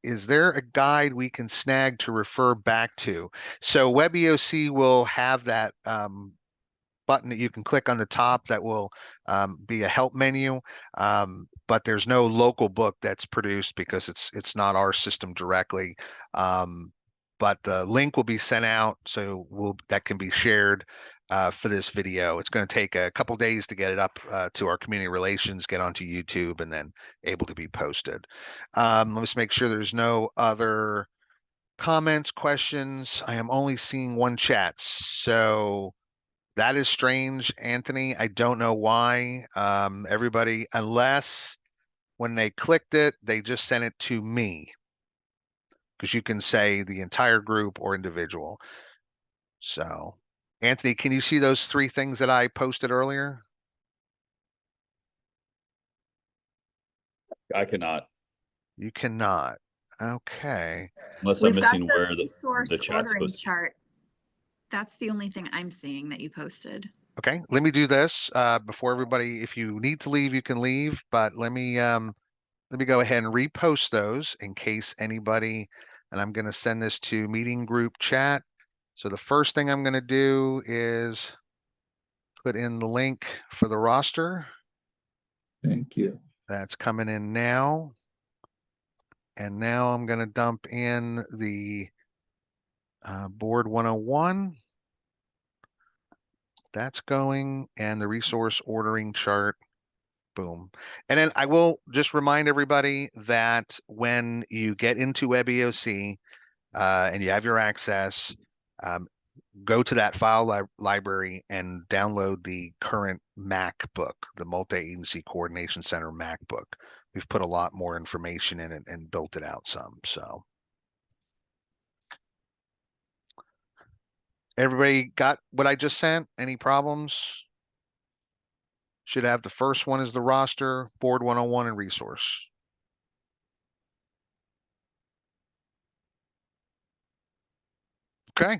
Is there a guide we can snag to refer back to? So WebEOC will have that button that you can click on the top that will be a help menu, but there's no local book that's produced because it's not our system directly. But the link will be sent out, so that can be shared for this video. It's going to take a couple days to get it up to our community relations, get onto YouTube, and then able to be posted. Let's make sure there's no other comments, questions. I am only seeing one chat, so that is strange, Anthony. I don't know why. Everybody, unless when they clicked it, they just sent it to me, because you can say the entire group or individual. So, Anthony, can you see those 3 things that I posted earlier? I cannot, You cannot. Okay. unless I'm We've got missing the where the resource chat's ordering posted. chart. That's the only thing I'm seeing that you posted. Okay, let me do this before everybody. If you need to leave, you can leave, but let me go ahead and repost those in case anybody, and I'm going to send this to meeting group chat. So the first thing I'm going to do is put in the link for the roster. Thank you. That's coming in now. And now I'm going to dump in the board 101. That's going, and the resource ordering chart. Boom. And then I will just remind everybody that when you get into WebEOC and you have your access, go to that file library and download the current MacBook, the Multi-Agency Coordination Center MacBook. We've put a lot more information in it and built it out some. So everybody got what I just sent? Any problems? Should have the first one is the roster, board 101, and resource. Okay.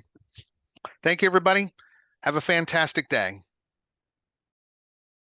Thank you, everybody. Have a fantastic day.